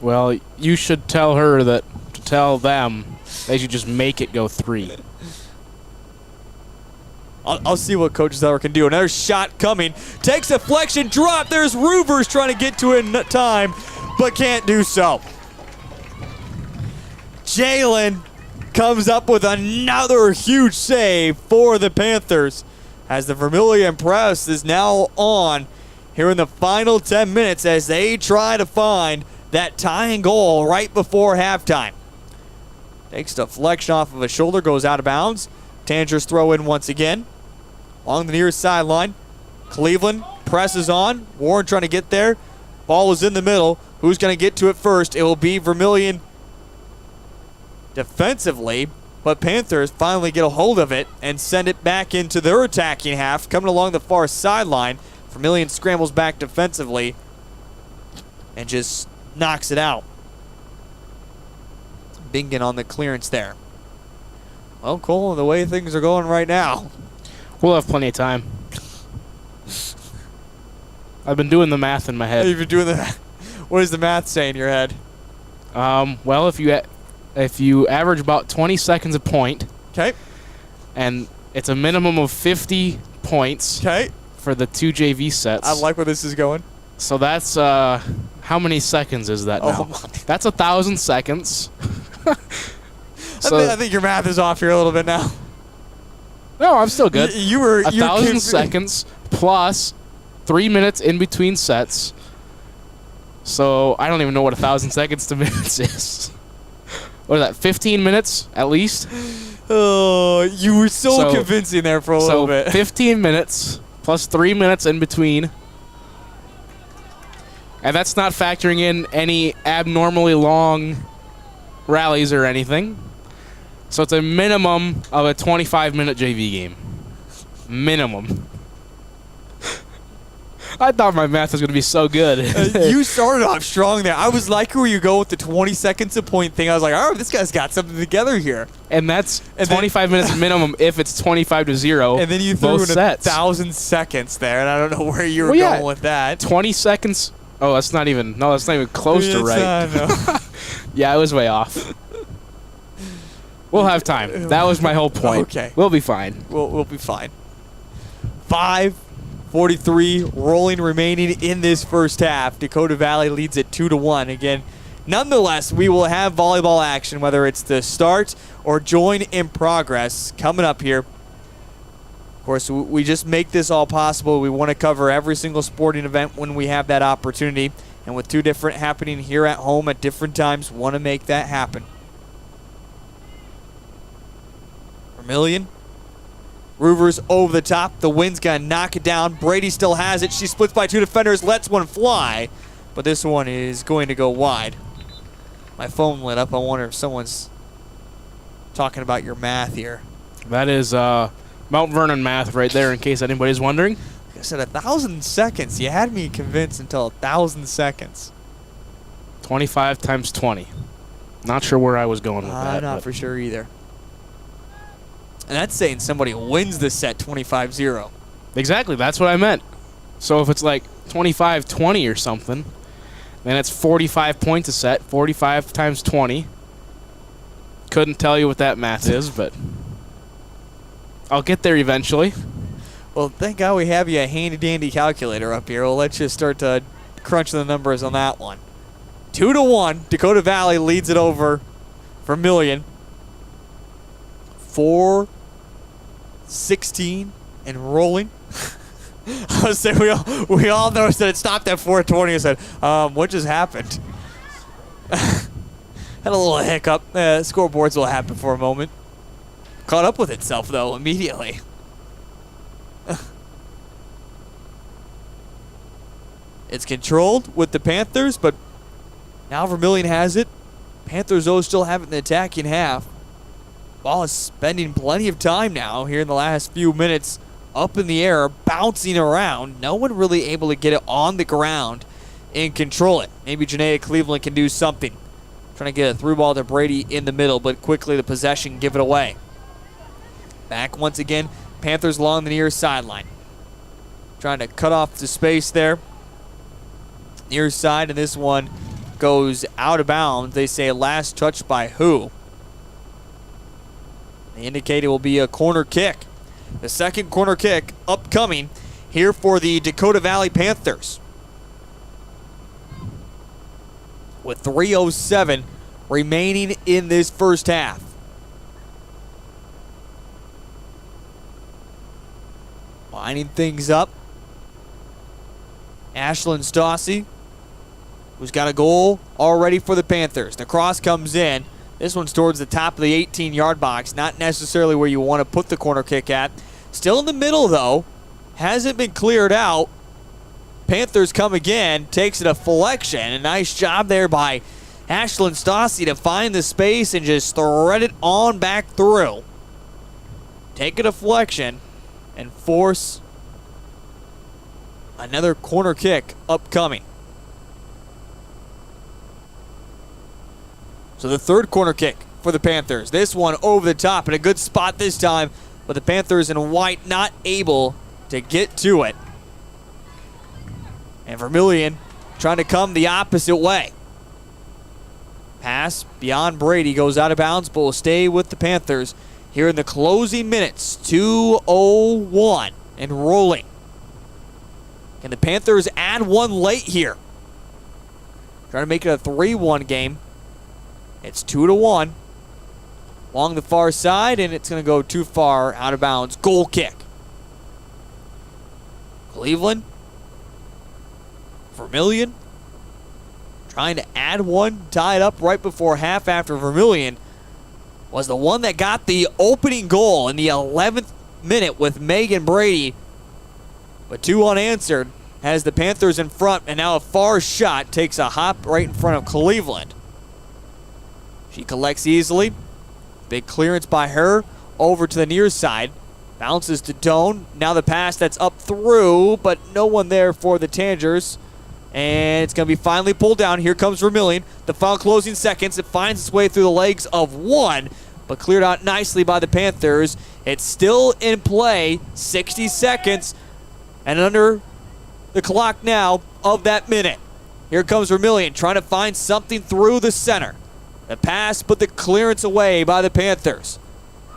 Well, you should tell her that to tell them they should just make it go 3. I'll see what Coach Zeller can do. Another shot coming. Takes a flexion drop. There's Roovers trying to get to it in time, but can't do so. Jalen comes up with another huge save for the Panthers as the Vermillion press is now on here in the final 10 minutes as they try to find that tying goal right before halftime. Takes deflection off of a shoulder, goes out of bounds. Tanagers throw in once again. Along the near sideline. Cleveland presses on. Warren trying to get there. Ball is in the middle. Who's going to get to it first? It will be Vermillion defensively, but Panthers finally get a hold of it and send it back into their attacking half. Coming along the far sideline. Vermillion scrambles back defensively and just knocks it out. Bingen on the clearance there. Well, Cole, the way things are going right now, we'll have plenty of time. I've been doing the math in my head. You've been doing the math. What does the math say in your head? Well, if you average about 20 seconds a point, okay, and it's a minimum of 50 points, okay, for the 2 JV sets. I like where this is going. So that's how many seconds is that now? That's 1,000 seconds. I think your math is off here a little bit now. No, I'm still good. You were 1,000 seconds plus 3 minutes in between sets. So I don't even know what 1,000 seconds to minutes is. What is that? 15 minutes at least. Oh, you were so convincing there for a little bit. 15 minutes plus 3 minutes in between. And that's not factoring in any abnormally long rallies or anything. So it's a minimum of a 25-minute JV game. Minimum. I thought my math was going to be so good. You started off strong there. I was like where you go with the 20 seconds a point thing. I was like, oh, this guy's got something together here. And that's 25 minutes minimum if it's 25-0. And then you threw both in sets. 1,000 seconds there, and I don't know where you were going with that. 20 seconds. Oh, that's not even close to right. No. Yeah, I was way off. We'll have time. That was my whole point. Okay. We'll be fine. We'll be fine. 5:43 rolling remaining in this first half. Dakota Valley leads it 2-1. Again, nonetheless, we will have volleyball action, whether it's the start or join in progress, coming up here. Of course, we just make this all possible. We want to cover every single sporting event when we have that opportunity. And with two different happening here at home at different times, want to make that happen. Vermillion. Roovers over the top. The wind's going to knock it down. Brady still has it. She splits by two defenders, lets one fly. But this one is going to go wide. My phone lit up. I wonder if someone's talking about your math here. That is Mount Vernon math right there, in case anybody's wondering. Like I said, 1,000 seconds. You had me convinced until 1,000 seconds. 25 times 20. Not sure where I was going with that. I'm not for sure either. And that's saying somebody wins this set 25-0. Exactly, that's what I meant. So if it's like 25-20 or something, then it's 45 points a set, 45 times 20. Couldn't tell you what that math is, but I'll get there eventually. Well, thank God we have you a handy-dandy calculator up here. We'll let you start to crunch the numbers on that one. 2-1, Dakota Valley leads it over Vermillion. 4:16 and rolling. I was saying we all noticed that it stopped at 4:20 and said, what just happened? Had a little hiccup. Scoreboards will happen for a moment. Caught up with itself, though, immediately. It's controlled with the Panthers, but now Vermillion has it. Panthers, though, still have it in the attacking half. Ball is spending plenty of time now here in the last few minutes up in the air, bouncing around. No one really able to get it on the ground and control it. Maybe Janaea Cleveland can do something. Trying to get a through ball to Brady in the middle, but quickly the possession, give it away. Back once again, Panthers along the near sideline. Trying to cut off the space there. Near side, and this one goes out of bounds. They say last touch by who? They indicate it will be a corner kick. The second corner kick upcoming here for the Dakota Valley Panthers. With 3:07 remaining in this first half. Lining things up. Ashlyn Stassi, who's got a goal already for the Panthers. The cross comes in. This one's towards the top of the 18-yard box. Not necessarily where you want to put the corner kick at. Still in the middle, though. Hasn't been cleared out. Panthers come again. Takes a deflection. A nice job there by Ashlyn Stassi to find the space and just thread it on back through. Take a deflection and force another corner kick upcoming. So the third corner kick for the Panthers. This one over the top in a good spot this time, but the Panthers in white not able to get to it. And Vermillion trying to come the opposite way. Pass beyond Brady goes out of bounds, but will stay with the Panthers here in the closing minutes. 2:01 and rolling. Can the Panthers add one late here? Trying to make it a 3-1 game. It's 2-1. Along the far side, and it's going to go too far out of bounds. Goal kick. Cleveland. Vermillion. Trying to add one. Tied up right before half after Vermillion was the one that got the opening goal in the 11th minute with Megan Brady. But two unanswered has the Panthers in front, and now a far shot takes a hop right in front of Cleveland. She collects easily. Big clearance by her over to the near side. Bounces to Doan. Now the pass that's up through, but no one there for the Tanagers. And it's going to be finally pulled down. Here comes Vermillion. The final closing seconds. It finds its way through the legs of one, but cleared out nicely by the Panthers. It's still in play. 60 seconds and under the clock now of that minute. Here comes Vermillion trying to find something through the center. The pass, but the clearance away by the Panthers.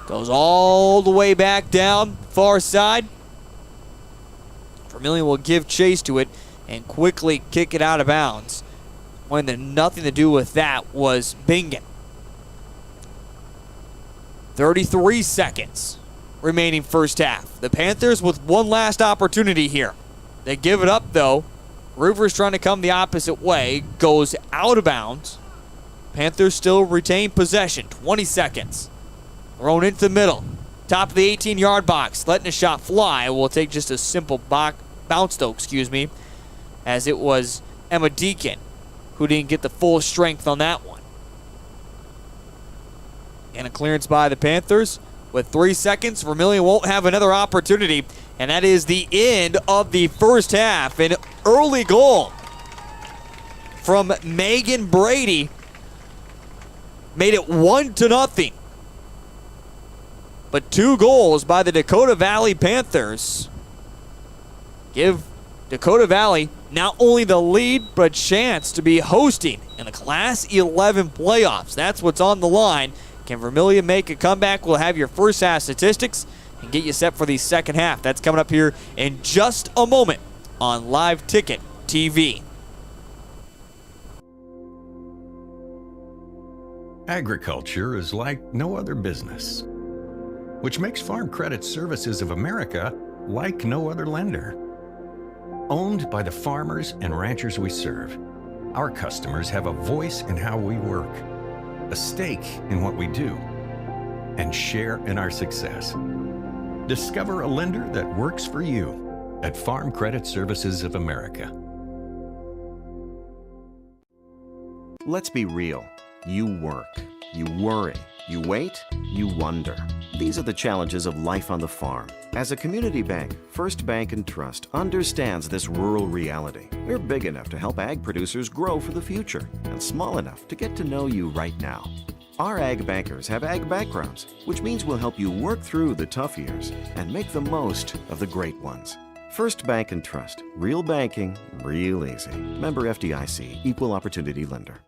Goes all the way back down, far side. Vermillion will give chase to it and quickly kick it out of bounds. When nothing to do with that was Bingen. 33 seconds remaining first half. The Panthers with one last opportunity here. They give it up though. Rivers trying to come the opposite way. Goes out of bounds. Panthers still retain possession. 20 seconds. Thrown into the middle. Top of the 18-yard box. Letting a shot fly. Will take just a simple bounce though, as it was Emma Deacon who didn't get the full strength on that one. And a clearance by the Panthers. With 3 seconds, Vermillion won't have another opportunity. And that is the end of the first half. An early goal from Megan Brady made it 1-0. But 2 goals by the Dakota Valley Panthers give Dakota Valley not only the lead, but a chance to be hosting in the Class 11 playoffs. That's what's on the line. Can Vermillion make a comeback? We'll have your first half statistics and get you set for the second half. That's coming up here in just a moment on Live Ticket TV. Agriculture is like no other business, which makes Farm Credit Services of America like no other lender. Owned by the farmers and ranchers we serve, our customers have a voice in how we work, a stake in what we do, and share in our success. Discover a lender that works for you at Farm Credit Services of America. Let's be real. You work, you worry, you wait, you wonder. These are the challenges of life on the farm. As a community bank, First Bank and Trust understands this rural reality. We're big enough to help ag producers grow for the future and small enough to get to know you right now. Our ag bankers have ag backgrounds, which means we'll help you work through the tough years and make the most of the great ones. First Bank and Trust. Real banking, real easy. Member FDIC, Equal Opportunity Lender.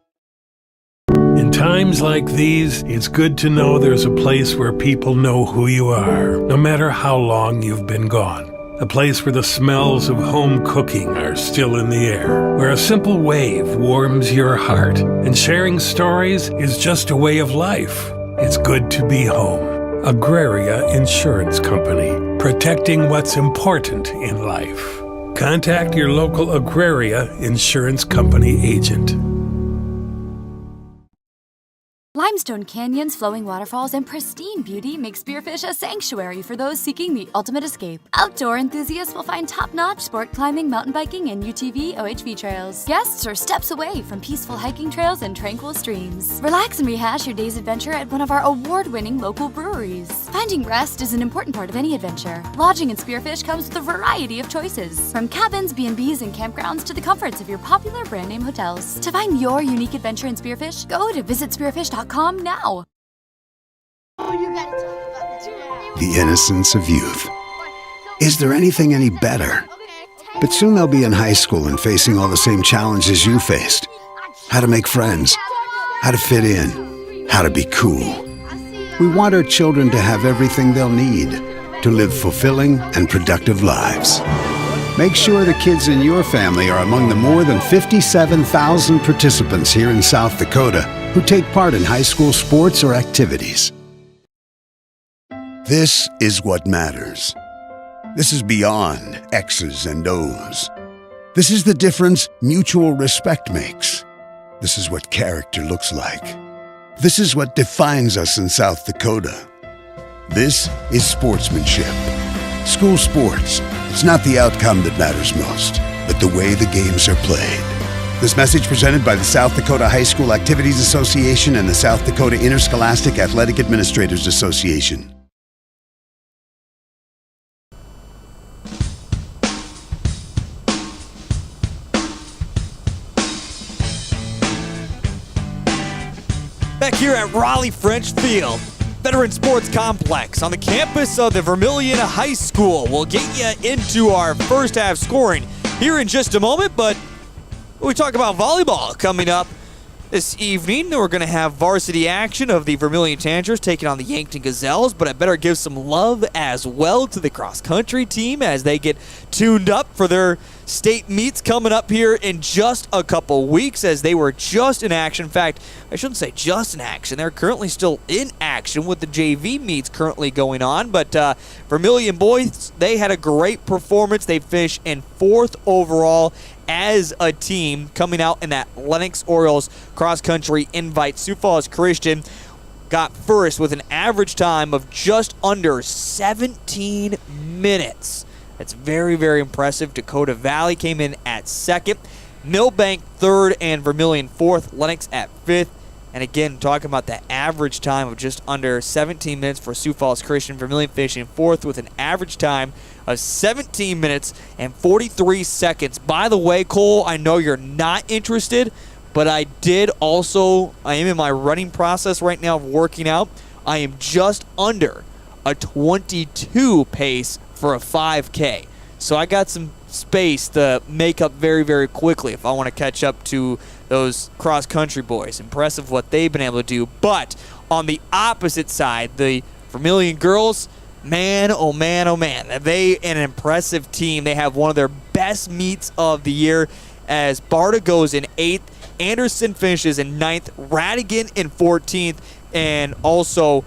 In times like these, it's good to know there's a place where people know who you are, no matter how long you've been gone. A place where the smells of home cooking are still in the air, where a simple wave warms your heart, and sharing stories is just a way of life. It's good to be home. Agraria Insurance Company, protecting what's important in life. Contact your local Agraria Insurance Company agent. Limestone canyons, flowing waterfalls, and pristine beauty make Spearfish a sanctuary for those seeking the ultimate escape. Outdoor enthusiasts will find top-notch sport climbing, mountain biking, and UTV OHV trails. Guests are steps away from peaceful hiking trails and tranquil streams. Relax and rehash your day's adventure at one of our award-winning local breweries. Finding rest is an important part of any adventure. Lodging in Spearfish comes with a variety of choices, from cabins, B&Bs, and campgrounds to the comforts of your popular brand-name hotels. To find your unique adventure in Spearfish, go to visitspearfish.com now. The innocence of youth. Is there anything any better? But soon they'll be in high school and facing all the same challenges you faced. How to make friends, how to fit in, how to be cool. We want our children to have everything they'll need to live fulfilling and productive lives. Make sure the kids in your family are among the more than 57,000 participants here in South Dakota who take part in high school sports or activities. This is what matters. This is beyond X's and O's. This is the difference mutual respect makes. This is what character looks like. This is what defines us in South Dakota. This is sportsmanship. School sports. It's not the outcome that matters most, but the way the games are played. This message presented by the South Dakota High School Activities Association and the South Dakota Interscholastic Athletic Administrators Association. back here at Raleigh French Field, Veteran Sports Complex on the campus of the Vermillion High School. We'll get you into our first half scoring here in just a moment, but we talk about volleyball coming up this evening. We're going to have varsity action of the Vermillion Tanagers taking on the Yankton Gazelles, but I better give some love as well to the cross-country team as they get tuned up for their state meets coming up here in just a couple weeks, as they were just in action. In fact, I shouldn't say just in action. They're currently still in action with the JV meets currently going on, but Vermillion boys, they had a great performance. They finished in 4th overall as a team coming out in that Lennox Orioles cross-country invite. Sioux Falls Christian got first with an average time of just under 17 minutes. That's very, very impressive. Dakota Valley came in at second. Millbank third and Vermillion fourth. Lennox at fifth. And again, talking about that average time of just under 17 minutes for Sioux Falls Christian. Vermillion finishing fourth with an average time of 17 minutes and 43 seconds. By the way, Cole, I know you're not interested, but I am in my running process right now of working out. I am just under a 22 pace for a 5K. So I got some space to make up very, very quickly if I want to catch up to those cross-country boys. Impressive what they've been able to do. But on the opposite side, the Vermillion girls, man, oh man, oh man. They an impressive team. They have one of their best meets of the year as Barta goes in 8th, Anderson finishes in 9th, Radigan in 14th, and also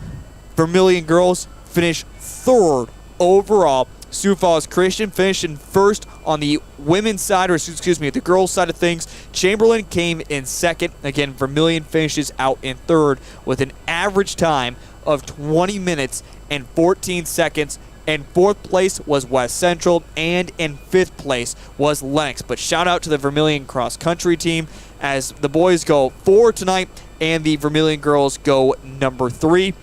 Vermillion girls finish 3rd overall. Sioux Falls Christian finished in 1st on the women's side, or excuse me, the girls' side of things. Chamberlain came in 2nd. Again, Vermillion finishes out in 3rd with an average time of 20 minutes and 14 seconds. And 4th place was West Central, and in 5th place was Lennox. But shout out to the Vermillion cross-country team as the boys go 4 tonight and the Vermillion girls go number 3.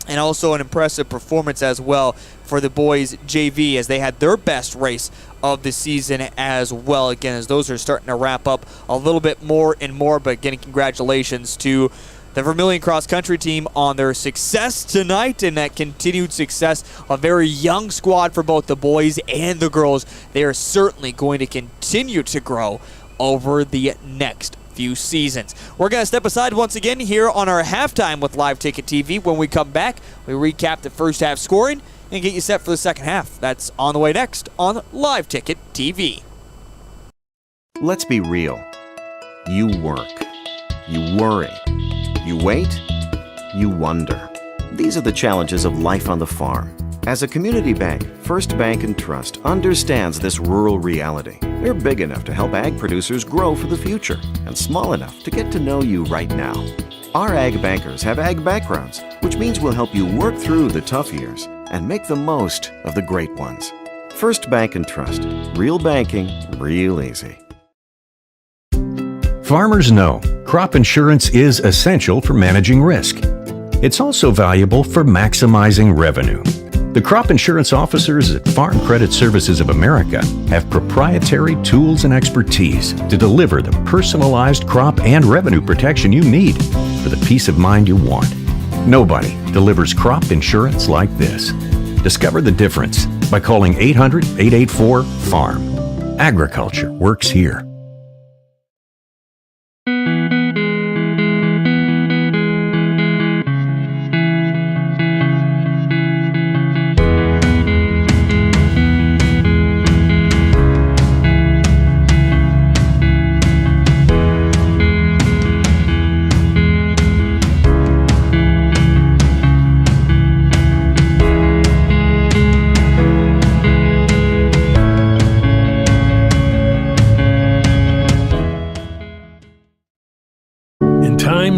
And also an impressive performance as well for the boys JV as they had their best race of the season as well. Again, as those are starting to wrap up a little bit more and more, but again, congratulations to the Vermillion cross-country team on their success tonight and that continued success. A very young squad for both the boys and the girls. They are certainly going to continue to grow over the next few seasons. We're going to step aside once again here on our halftime with Live Ticket TV. When we come back, we recap the first half scoring and get you set for the second half. That's on the way next on Live Ticket TV. Let's be real. You work. You worry. You wait. You wonder. These are the challenges of life on the farm. As a community bank, First Bank and Trust understands this rural reality. They're big enough to help ag producers grow for the future and small enough to get to know you right now. Our ag bankers have ag backgrounds, which means we'll help you work through the tough years and make the most of the great ones. First Bank and Trust. Real banking, real easy. Farmers know crop insurance is essential for managing risk. It's also valuable for maximizing revenue. The crop insurance officers at Farm Credit Services of America have proprietary tools and expertise to deliver the personalized crop and revenue protection you need for the peace of mind you want. Nobody delivers crop insurance like this. Discover the difference by calling 800-884-FARM. Agriculture works here.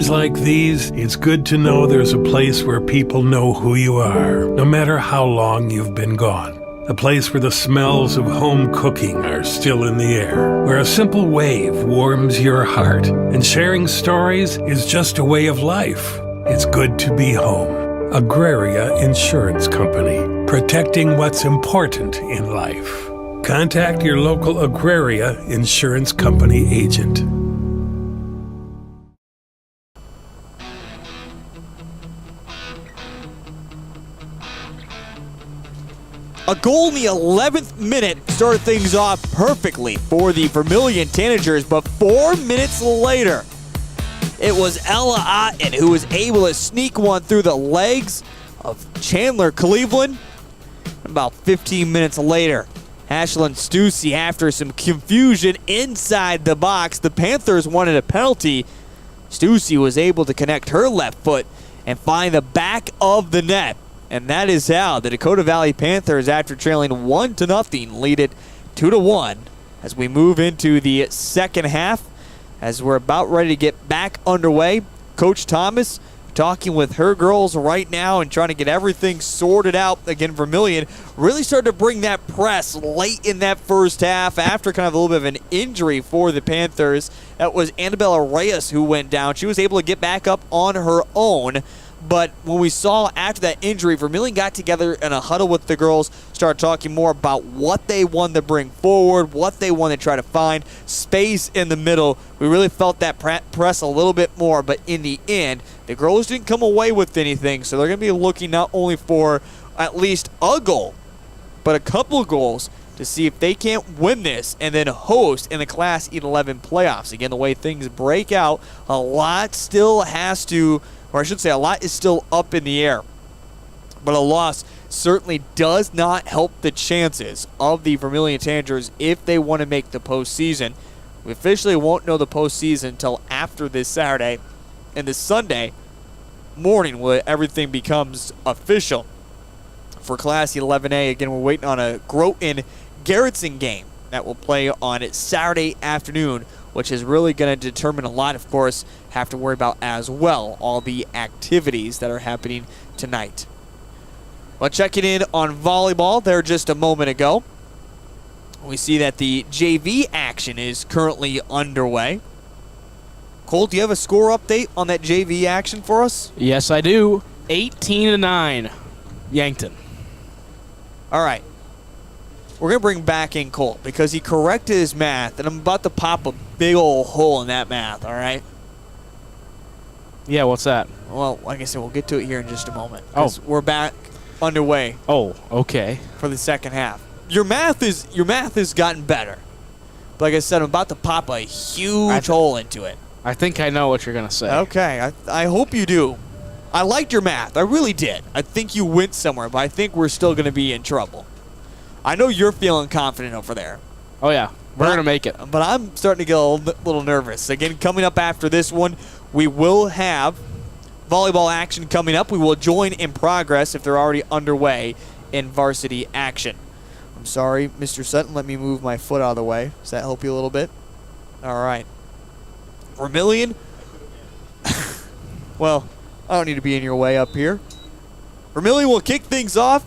Like these, it's good to know there's a place where people know who you are, no matter how long you've been gone. A place where the smells of home cooking are still in the air, where a simple wave warms your heart, and sharing stories is just a way of life. It's good to be home. Agraria Insurance Company, protecting what's important in life. Contact your local Agraria Insurance Company agent. A goal in the 11th minute started things off perfectly for the Vermillion Tanagers, but 4 minutes later, it was Ella Otten who was able to sneak one through the legs of Chandler Cleveland. About 15 minutes later, Ashlyn Stussy, after some confusion inside the box, the Panthers wanted a penalty. Stussy was able to connect her left foot and find the back of the net. And that is how the Dakota Valley Panthers, after trailing 1-0, lead it 2-1 as we move into the second half. As we're about ready to get back underway, Coach Thomas talking with her girls right now and trying to get everything sorted out. Again, Vermillion really started to bring that press late in that first half after kind of a little bit of an injury for the Panthers. That was Annabella Reyes who went down. She was able to get back up on her own. But when we saw after that injury, Vermillion got together in a huddle with the girls, started talking more about what they wanted to bring forward, what they wanted to try to find, space in the middle. We really felt that press a little bit more, but in the end, the girls didn't come away with anything, so they're going to be looking not only for at least a goal, but a couple of goals to see if they can't win this and then host in the Class 11 playoffs. Again, the way things break out, a lot still has to, or I should say a lot is still up in the air. But a loss certainly does not help the chances of the Vermillion Tanagers if they want to make the postseason. We officially won't know the postseason until after this Saturday and this Sunday morning where everything becomes official. For Class 11A, again, we're waiting on a Groton-Garrettson game that will play on Saturday afternoon, which is really going to determine a lot, of course, have to worry about as well, all the activities that are happening tonight. Well, checking in on volleyball there just a moment ago. We see that the JV action is currently underway. Cole, do you have a score update on that JV action for us? Yes, I do. 18-9, Yankton. All right. We're going to bring back in Cole because he corrected his math, and I'm about to pop a big old hole in that math, all right? Yeah, what's that? Well, like I said, we'll get to it here in just a moment. Oh. We're back underway. Oh, okay. For the second half. Your math has gotten better. But like I said, I'm about to pop a huge hole into it. I think I know what you're going to say. Okay, I hope you do. I liked your math. I really did. I think you went somewhere, but I think we're still going to be in trouble. I know you're feeling confident over there. Oh, yeah. We're going to make it. But I'm starting to get a little nervous. Again, coming up after this one, we will have volleyball action coming up. We will join in progress if they're already underway in varsity action. I'm sorry, Mr. Sutton. Let me move my foot out of the way. Does that help you a little bit? All right. Vermillion. Well, I don't need to be in your way up here. Vermillion will kick things off,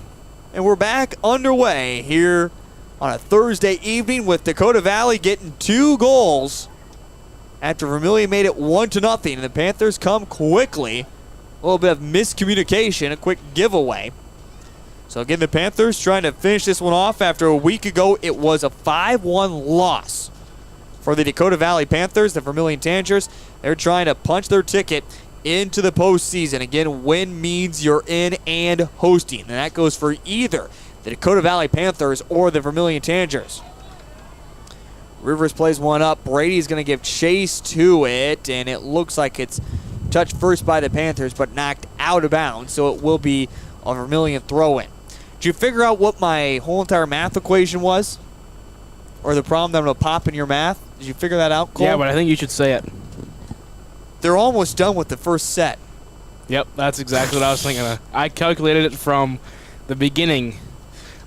and we're back underway here on a Thursday evening with Dakota Valley getting 2 goals after Vermillion made it 1-0, and the Panthers come quickly. A little bit of miscommunication, a quick giveaway. So again, the Panthers trying to finish this one off. After a week ago, it was a 5-1 loss for the Dakota Valley Panthers. The Vermillion Tanagers, they're trying to punch their ticket into the postseason. Again, win means you're in and hosting, and that goes for either the Dakota Valley Panthers or the Vermillion Tanagers. Rivers plays one up. Brady's going to give chase to it, and it looks like it's touched first by the Panthers, but knocked out of bounds, so it will be a Vermillion throw-in. Did you figure out what my whole entire math equation was? Or the problem that I'm going to pop in your math? Did you figure that out, Cole? Yeah, but I think you should say it. They're almost done with the first set. Yep, that's exactly what I was thinking of. I calculated it from the beginning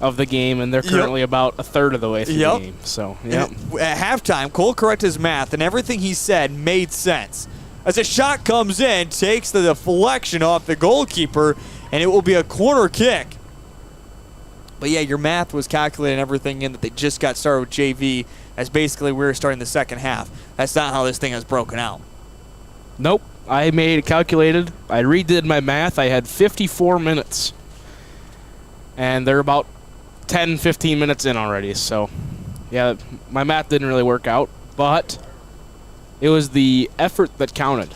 of the game, and they're currently about a third of the way through the game. So, yep. At halftime, Cole corrected his math, and everything he said made sense. As a shot comes in, takes the deflection off the goalkeeper, and it will be a corner kick. But yeah, your math was calculating everything in that they just got started with JV as basically we were starting the second half. That's not how this thing has broken out. Nope. I made it calculated. I redid my math. I had 54 minutes. And they're about 10, 15 minutes in already. So, yeah, my math didn't really work out. But it was the effort that counted.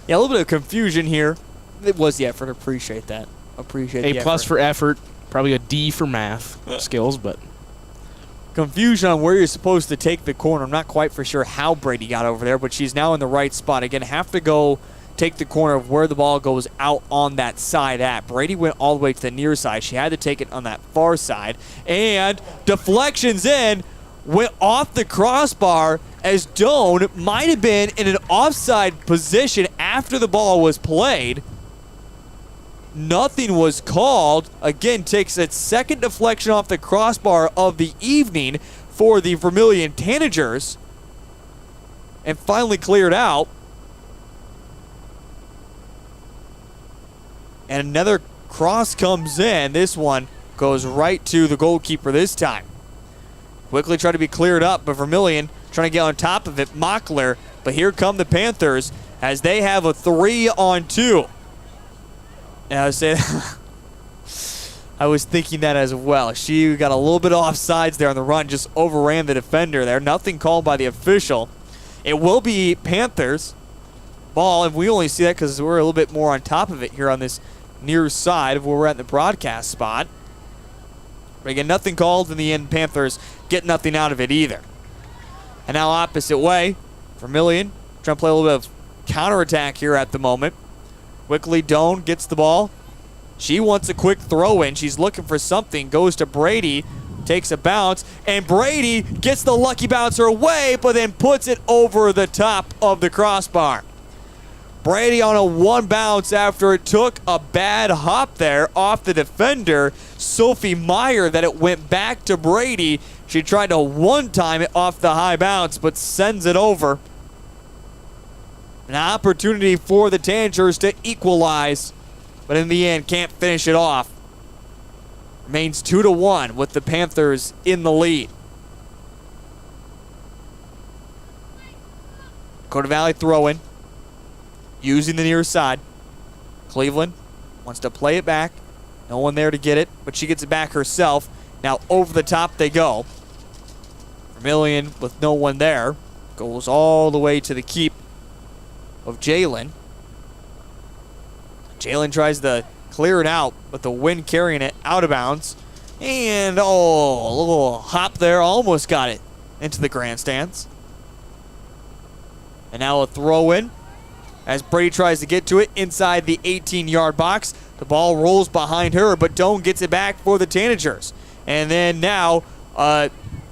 Yeah, a little bit of confusion here. It was the effort. Appreciate that. Appreciate the effort. A plus for effort. Probably a D for math skills, but Confusion on where you're supposed to take the corner. I'm not quite for sure how Brady got over there, but she's now in the right spot. Again, have to go take the corner of where the ball goes out on that side at. Brady went all the way to the near side. She had to take it on that far side. And deflections in, went off the crossbar as Doan might have been in an offside position after the ball was played. Nothing was called. Again, takes its second deflection off the crossbar of the evening for the Vermillion Tanagers. And finally cleared out. And another cross comes in. This one goes right to the goalkeeper this time. Quickly try to be cleared up, but Vermillion trying to get on top of it. Mockler, but here come the Panthers as they have a 3-on-2. And I was saying, I was thinking that as well. She got a little bit of offsides there on the run, just overran the defender there. Nothing called by the official. It will be Panthers ball, and we only see that because we're a little bit more on top of it here on this near side of where we're at in the broadcast spot. But again, nothing called in the end. Panthers get nothing out of it either. And now opposite way, Vermillion trying to play a little bit of counterattack here at the moment. Quickly, Doan gets the ball. She wants a quick throw in. She's looking for something. Goes to Brady. Takes a bounce. And Brady gets the lucky bouncer away, but then puts it over the top of the crossbar. Brady on a one bounce after it took a bad hop there off the defender, Sophie Meyer, that it went back to Brady. She tried to one-time it off the high bounce, but sends it over. An opportunity for the Tanagers to equalize, but in the end can't finish it off. Remains 2-1 with the Panthers in the lead. Dakota Valley throw-in. Using the near side. Cleveland wants to play it back. No one there to get it, but she gets it back herself. Now over the top they go. Vermillion with no one there. Goes all the way to the keep of Jalen. Jalen tries to clear it out, but the wind carrying it out of bounds. And, a little hop there. Almost got it into the grandstands. And now a throw in. As Brady tries to get to it inside the 18-yard box. The ball rolls behind her, but Doan gets it back for the Tanagers. And then now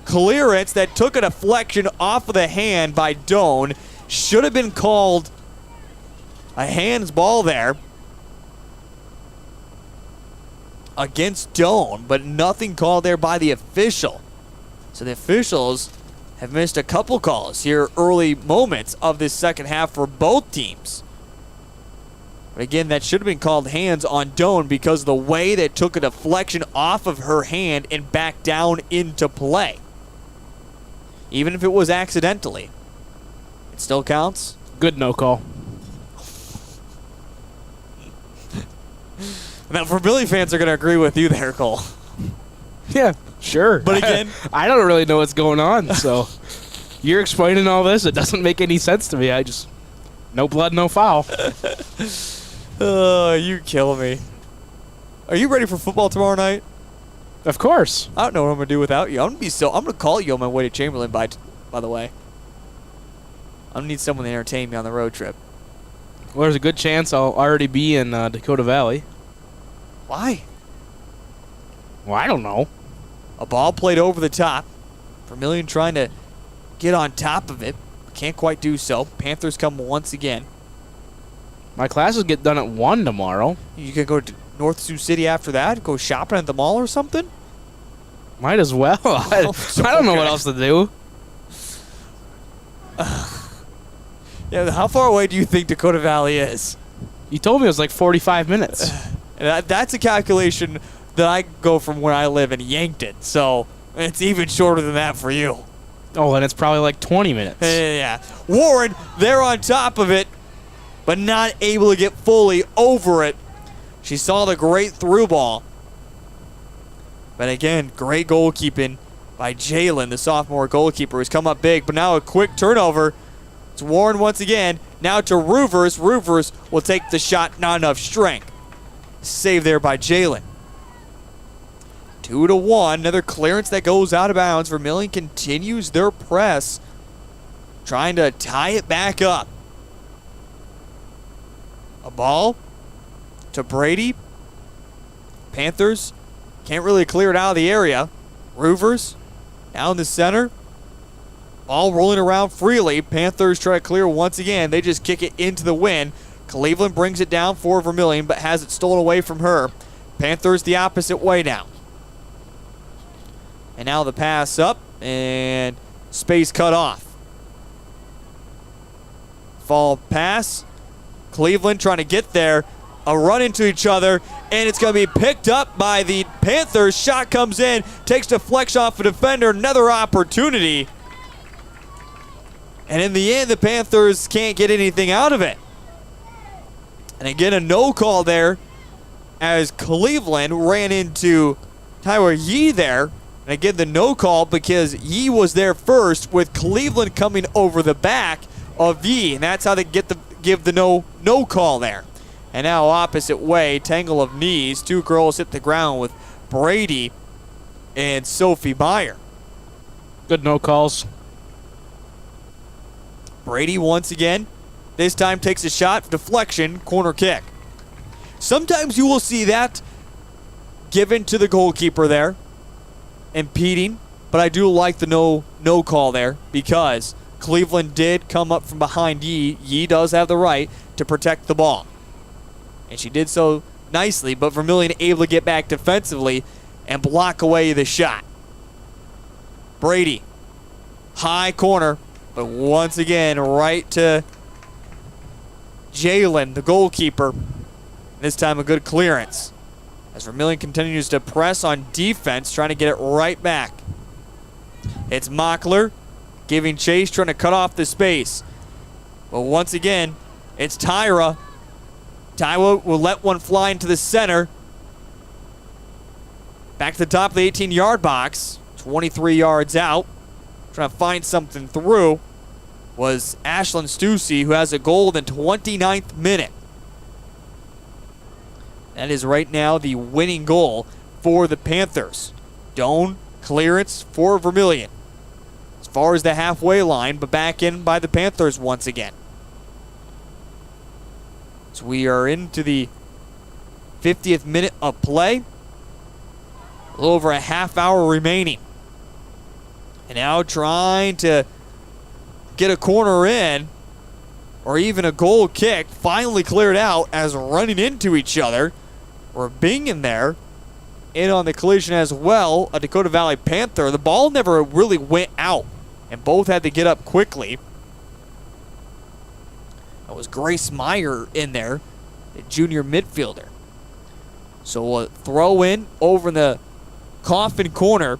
clearance that took a deflection off of the hand by Doan. Should have been called a hands ball there against Doan, but nothing called there by the official. So the officials have missed a couple calls here early moments of this second half for both teams. But again, that should have been called hands on Doan because of the way that took a deflection off of her hand and back down into play. Even if it was accidentally, it still counts. good no call. Now, Vermillion fans are going to agree with you there, Cole. Yeah, sure. But again, I don't really know what's going on, so you're explaining all this. It doesn't make any sense to me. No blood, no foul. Oh, you kill me. Are you ready for football tomorrow night? Of course. I don't know what I'm going to do without you. I'm going to call you on my way to Chamberlain, by the way. I'm going to need someone to entertain me on the road trip. Well, there's a good chance I'll already be in Dakota Valley. Why? Well, I don't know. A ball played over the top. Vermillion trying to get on top of it. Can't quite do so. Panthers come once again. My classes get done at 1 tomorrow. You can go to North Sioux City after that? Go shopping at the mall or something? Might as well. I don't know what else to do. Yeah, how far away do you think Dakota Valley is? You told me it was like 45 minutes. And that's a calculation that I go from where I live in Yankton. So it's even shorter than that for you. Oh, and it's probably like 20 minutes. Yeah. Warren, they're on top of it, but not able to get fully over it. She saw the great through ball. But again, great goalkeeping by Jalen, the sophomore goalkeeper, who's come up big. But now a quick turnover. It's Warren once again. Now to Roovers. Roovers will take the shot, not enough strength. Save there by Jalen. 2-1. Another clearance that goes out of bounds. Vermillion continues their press, trying to tie it back up. A ball to Brady. Panthers can't really clear it out of the area. Roovers down the center. Ball rolling around freely. Panthers try to clear once again. They just kick it into the wind. Cleveland brings it down for Vermillion, but has it stolen away from her. Panthers the opposite way now. And now the pass up, and space cut off. Fall pass. Cleveland trying to get there. A run into each other, and it's going to be picked up by the Panthers. Shot comes in, takes deflection off a defender. Another opportunity. And in the end, the Panthers can't get anything out of it. And again, a no call there as Cleveland ran into Tyler Yee there. And again, the no call because Yee was there first, with Cleveland coming over the back of Yee. And that's how they give the no call there. And now opposite way, tangle of knees. Two girls hit the ground with Brady and Sophie Meyer. Good no calls. Brady once again, this time takes a shot, deflection, corner kick. Sometimes you will see that given to the goalkeeper there, impeding, but I do like the no call there because Cleveland did come up from behind Yee. Yee does have the right to protect the ball. And she did so nicely, but Vermillion able to get back defensively and block away the shot. Brady, high corner, but once again, right to Jalen, the goalkeeper. This time a good clearance. As Vermillion continues to press on defense, trying to get it right back. It's Mockler giving chase, trying to cut off the space. But once again, it's Tyra. Tyra will let one fly into the center. Back to the top of the 18-yard box. 23 yards out. Trying to find something through was Ashlyn Stussy, who has a goal in the 29th minute. That is right now the winning goal for the Panthers. Doan clearance for Vermillion. As far as the halfway line, but back in by the Panthers once again. So we are into the 50th minute of play. A little over a half hour remaining. And now trying to get a corner in, or even a goal kick, finally cleared out as running into each other. We're being in there. In on the collision as well, a Dakota Valley Panther. The ball never really went out, and both had to get up quickly. That was Grace Meyer in there, the junior midfielder. So a throw in over in the coffin corner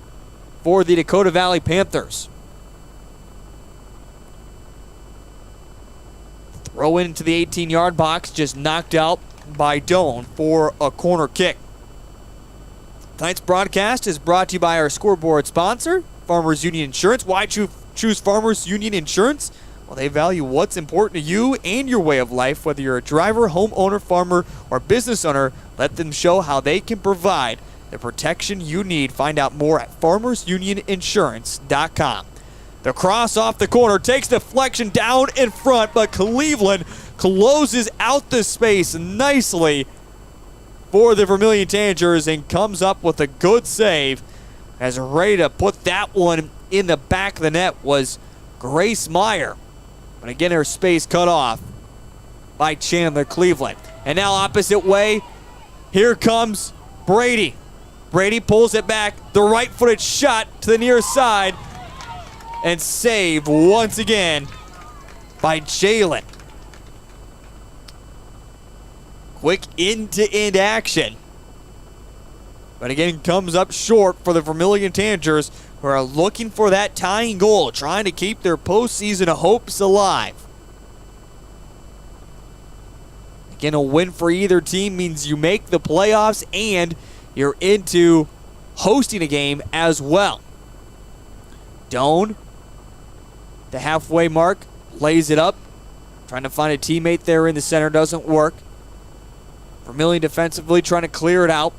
for the Dakota Valley Panthers. Throw into the 18-yard box, just knocked out by Doan for a corner kick. Tonight's broadcast is brought to you by our scoreboard sponsor, Farmers Union Insurance. Why choose Farmers Union Insurance? Well, they value what's important to you and your way of life. Whether you're a driver, homeowner, farmer, or business owner, let them show how they can provide the protection you need. Find out more at farmersunioninsurance.com. The cross off the corner takes deflection down in front, but Cleveland closes out the space nicely for the Vermillion Tanagers and comes up with a good save. As ready to put that one in the back of the net was Grace Meyer. But again, her space cut off by Chandler Cleveland. And now opposite way, here comes Brady. Brady pulls it back, the right-footed shot to the near side, and saved once again by Jalen. Quick end-to-end action. But again, comes up short for the Vermillion Tanagers, who are looking for that tying goal, trying to keep their postseason hopes alive. Again, a win for either team means you make the playoffs and you're into hosting a game as well. Doan, the halfway mark, lays it up. Trying to find a teammate there in the center, doesn't work. Vermillion defensively trying to clear it out.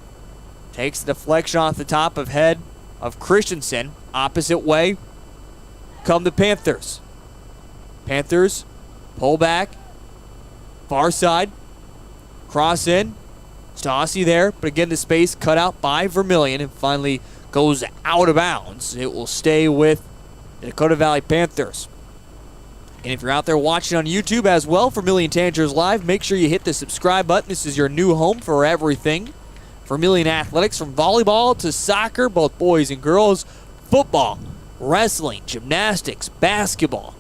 Takes the deflection off the top of head of Christensen. Opposite way come the Panthers. Panthers pull back. Far side. Cross in. Stassi there, but again the space cut out by Vermillion and finally goes out of bounds. It will stay with the Dakota Valley Panthers. And if you're out there watching on YouTube as well, Vermillion Tanagers Live, make sure you hit the subscribe button. This is your new home for everything Vermillion athletics, from volleyball to soccer, both boys and girls, football, wrestling, gymnastics, basketball,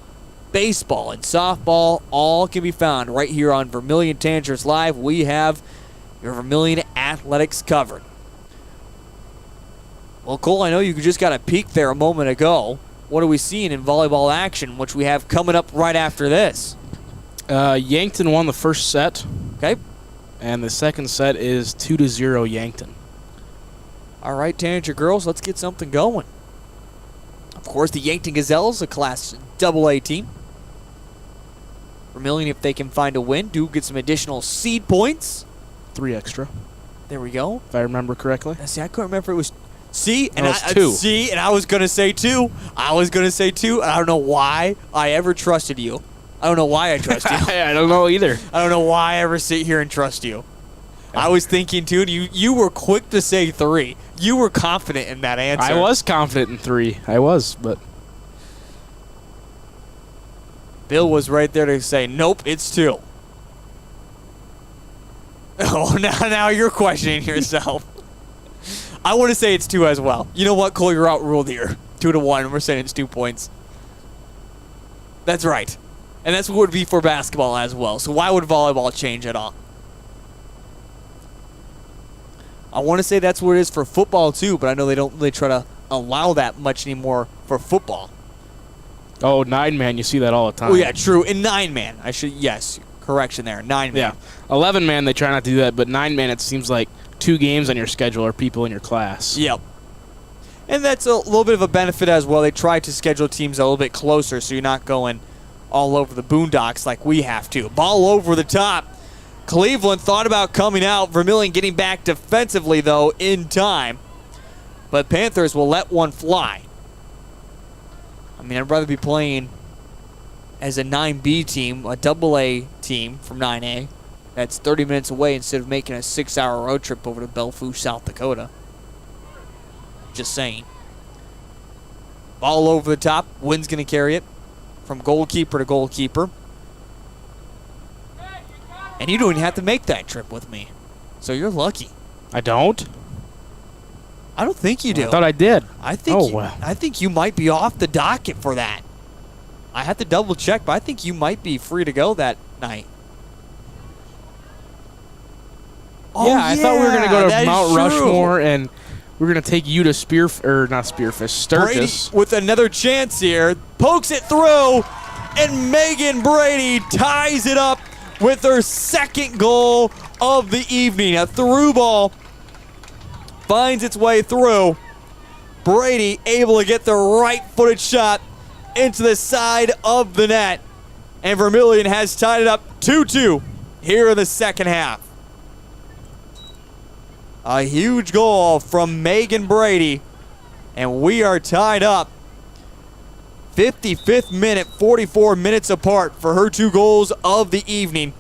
baseball, and softball, all can be found right here on Vermillion Tanagers Live. We have your Vermillion athletics covered. Well, Cole, I know you just got a peek there a moment ago. What are we seeing in volleyball action, which we have coming up right after this? Yankton won the first set. Okay. And the second set is 2-0 Yankton. All right, Tanager girls, let's get something going. Of course, the Yankton Gazelles, a Class AA team. Vermillion, if they can find a win, do get some additional seed points. 3 extra, There we go. if I remember correctly. See, I couldn't remember if it was... See, No, it's 2. See, and I was going to say 2. I don't know why I ever trusted you. I don't know why I trust you. I don't know either. I don't know why I ever sit here and trust you. I was thinking, too, and you were quick to say 3. You were confident in that answer. I was confident in 3. I was, but... Bill was right there to say, nope, it's 2. Oh, now you're questioning yourself. I want to say it's 2 as well. You know what, Cole, you're outruled here. 2-1, we're saying it's 2 points. That's right. And that's what it would be for basketball as well. So why would volleyball change at all? I want to say that's what it is for football too, but I know they don't really try to allow that much anymore for football. Oh, 9-man, you see that all the time. Oh, yeah, true. In 9-man. Yes, correction there. 9-man. Yeah. 11-man, they try not to do that, but 9-man, it seems like 2 games on your schedule are people in your class. Yep. And that's a little bit of a benefit as well. They try to schedule teams a little bit closer so you're not going all over the boondocks like we have to. Ball over the top. Cleveland thought about coming out. Vermillion getting back defensively, though, in time. But Panthers will let one fly. I mean, I'd rather be playing as a 9B team, a AA team from 9A. That's 30 minutes away instead of making a 6-hour road trip over to Belfouche, South Dakota. Just saying. Ball over the top. Wynn's going to carry it from goalkeeper to goalkeeper. And you don't even have to make that trip with me. So you're lucky. I don't? I don't think you do. I thought I did. I think Oh, well. I think you might be off the docket for that. I have to double check, but I think you might be free to go that night. Oh, yeah, I thought we were going to go that to is Mount true. Rushmore and we were going to take you to not Spearfish, Sturgis. Brady with another chance here. Pokes it through, and Megan Brady ties it up with her second goal of the evening. A through ball finds its way through. Brady able to get the right-footed shot into the side of the net. And Vermillion has tied it up 2-2 here in the second half. A huge goal from Megan Brady. And we are tied up. 55th minute, 44 minutes apart for her 2 goals of the evening.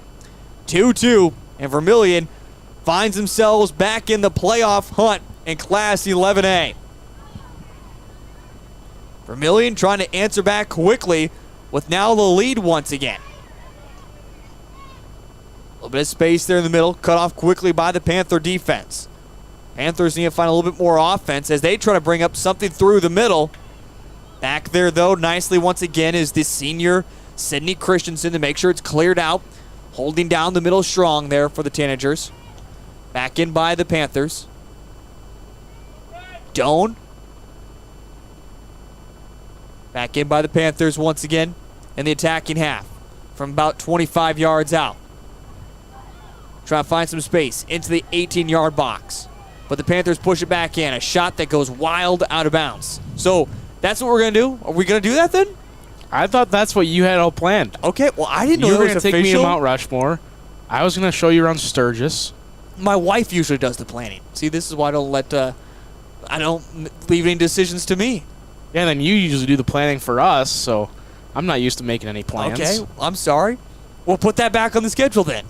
2-2. And Vermillion finds themselves back in the playoff hunt in Class 11A. Vermillion trying to answer back quickly with now the lead once again. A little bit of space there in the middle, cut off quickly by the Panther defense. Panthers need to find a little bit more offense as they try to bring up something through the middle. Back there, though, nicely once again is the senior Sydney Christensen to make sure it's cleared out. Holding down the middle strong there for the Tanagers. Back in by the Panthers. Doan. Back in by the Panthers once again in the attacking half from about 25 yards out. Trying to find some space into the 18-yard box. But the Panthers push it back in. A shot that goes wild out of bounds. So that's what we're going to do. Are we going to do that then? I thought that's what you had all planned. Okay, well, I didn't know You it were was going to official. take me to Mount Rushmore. I was going to show you around Sturgis. My wife usually does the planning. See, this is why I don't leave any decisions to me. Yeah, and then you usually do the planning for us, so I'm not used to making any plans. Okay, I'm sorry. We'll put that back on the schedule then.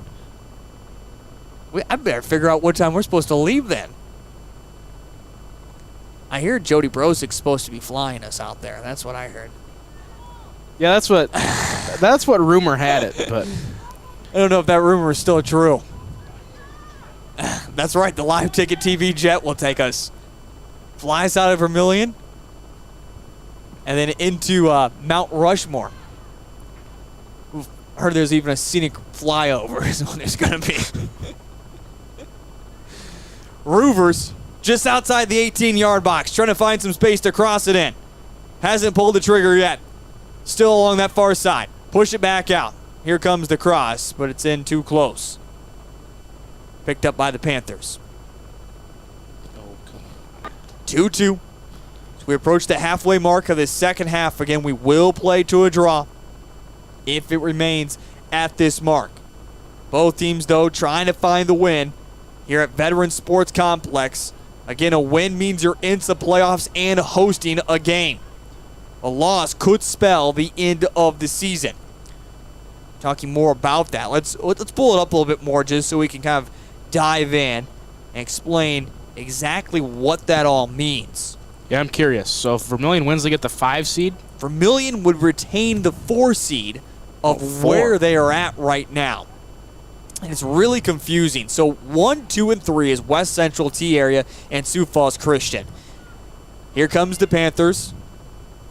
I better figure out what time we're supposed to leave then. I hear Jody Brosik's supposed to be flying us out there. That's what I heard. Yeah, that's what rumor had it, but I don't know if that rumor is still true. That's right, the live ticket TV jet will take us, fly us out of Vermillion, and then into Mount Rushmore. Oof, I heard there's even a scenic flyover is what there's going to be. Roovers, just outside the 18-yard box, trying to find some space to cross it in. Hasn't pulled the trigger yet. Still along that far side. Push it back out. Here comes the cross, but it's in too close. Picked up by the Panthers. 2-2. As we approach the halfway mark of the second half, again, we will play to a draw if it remains at this mark. Both teams, though, trying to find the win here at Veterans Sports Complex. Again, a win means you're into the playoffs and hosting a game. A loss could spell the end of the season. Talking more about that. Let's pull it up a little bit more just so we can kind of dive in and explain exactly what that all means. yeah, I'm curious. So if Vermillion wins, they get the 5 seed? Vermillion would retain the 4 seed of where they are at right now. And it's really confusing. So 1, 2, and 3 is West Central, T area, and Sioux Falls Christian. Here comes the Panthers.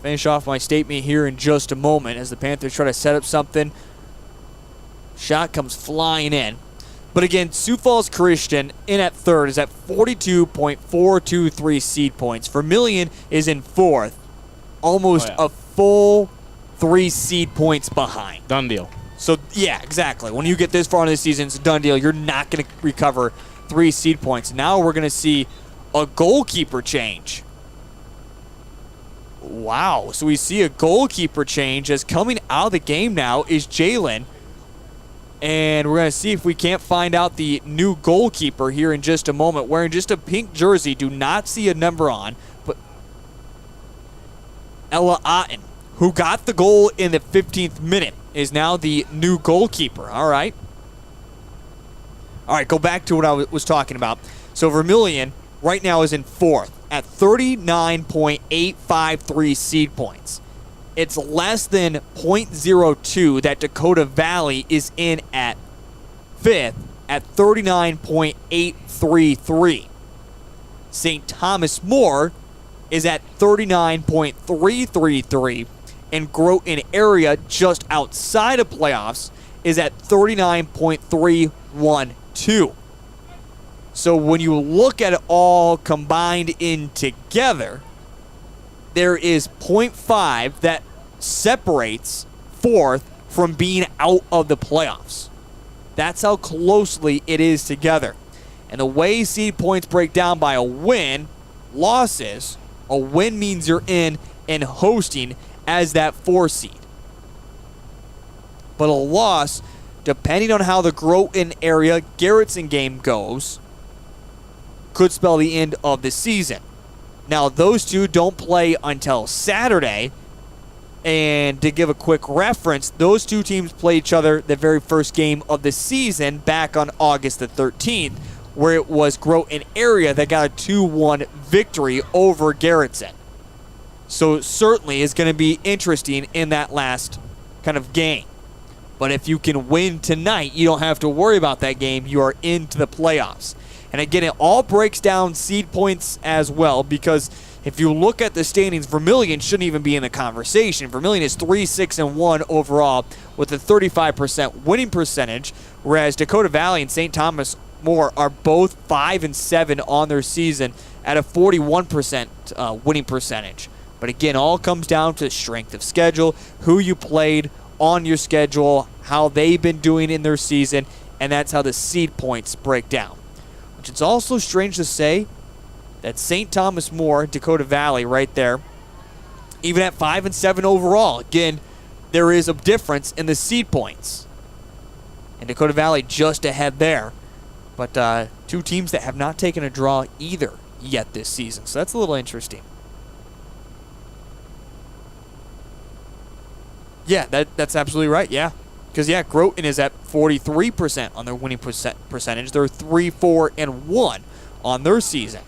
Finish off my statement here in just a moment as the Panthers try to set up something. Shot comes flying in. But again, Sioux Falls Christian in at third is at 42.423 seed points. Vermillion is in fourth, almost a full 3 seed points behind. Done deal. So, yeah, exactly. When you get this far into the season, it's a done deal. You're not going to recover 3 seed points. Now we're going to see a goalkeeper change. Wow. So we see a goalkeeper change as coming out of the game now is Jalen. And we're going to see if we can't find out the new goalkeeper here in just a moment. Wearing just a pink jersey. Do not see a number on. But Ella Otten, who got the goal in the 15th minute, is now the new goalkeeper. All right. All right, go back to what I was talking about. So Vermillion right now is in fourth at 39.853 seed points. It's less than 0.02 that Dakota Valley is in at fifth at 39.833. St. Thomas More is at 39.333, and Groton area just outside of playoffs is at 39.312. So when you look at it all combined in together, there is 0.5 that separates fourth from being out of the playoffs. That's how closely it is together. And the way seed points break down by a win, losses, a win means you're in and hosting as that 4 seed. But a loss, depending on how the Groton area Garrettson game goes, could spell the end of the season. Now, those two don't play until Saturday. And to give a quick reference, those two teams play each other the very first game of the season back on August the 13th, where it was Groton area that got a 2-1 victory over Garrettson. So certainly is going to be interesting in that last kind of game. But if you can win tonight, you don't have to worry about that game. You are into the playoffs. And again, it all breaks down seed points as well, because if you look at the standings, Vermillion shouldn't even be in the conversation. Vermillion is 3-6-1 overall with a 35% winning percentage, whereas Dakota Valley and St. Thomas More are both 5-7 on their season at a 41% winning percentage. But again, all comes down to strength of schedule, who you played on your schedule, how they've been doing in their season, and that's how the seed points break down. Which it's also strange to say that St. Thomas More, Dakota Valley right there, even at 5-7 overall, again, there is a difference in the seed points. And Dakota Valley just ahead there. But two teams that have not taken a draw either yet this season. So that's a little interesting. Yeah, that's absolutely right, yeah. Because, yeah, Groton is at 43% on their winning percentage. They're 3-4-1 on their season.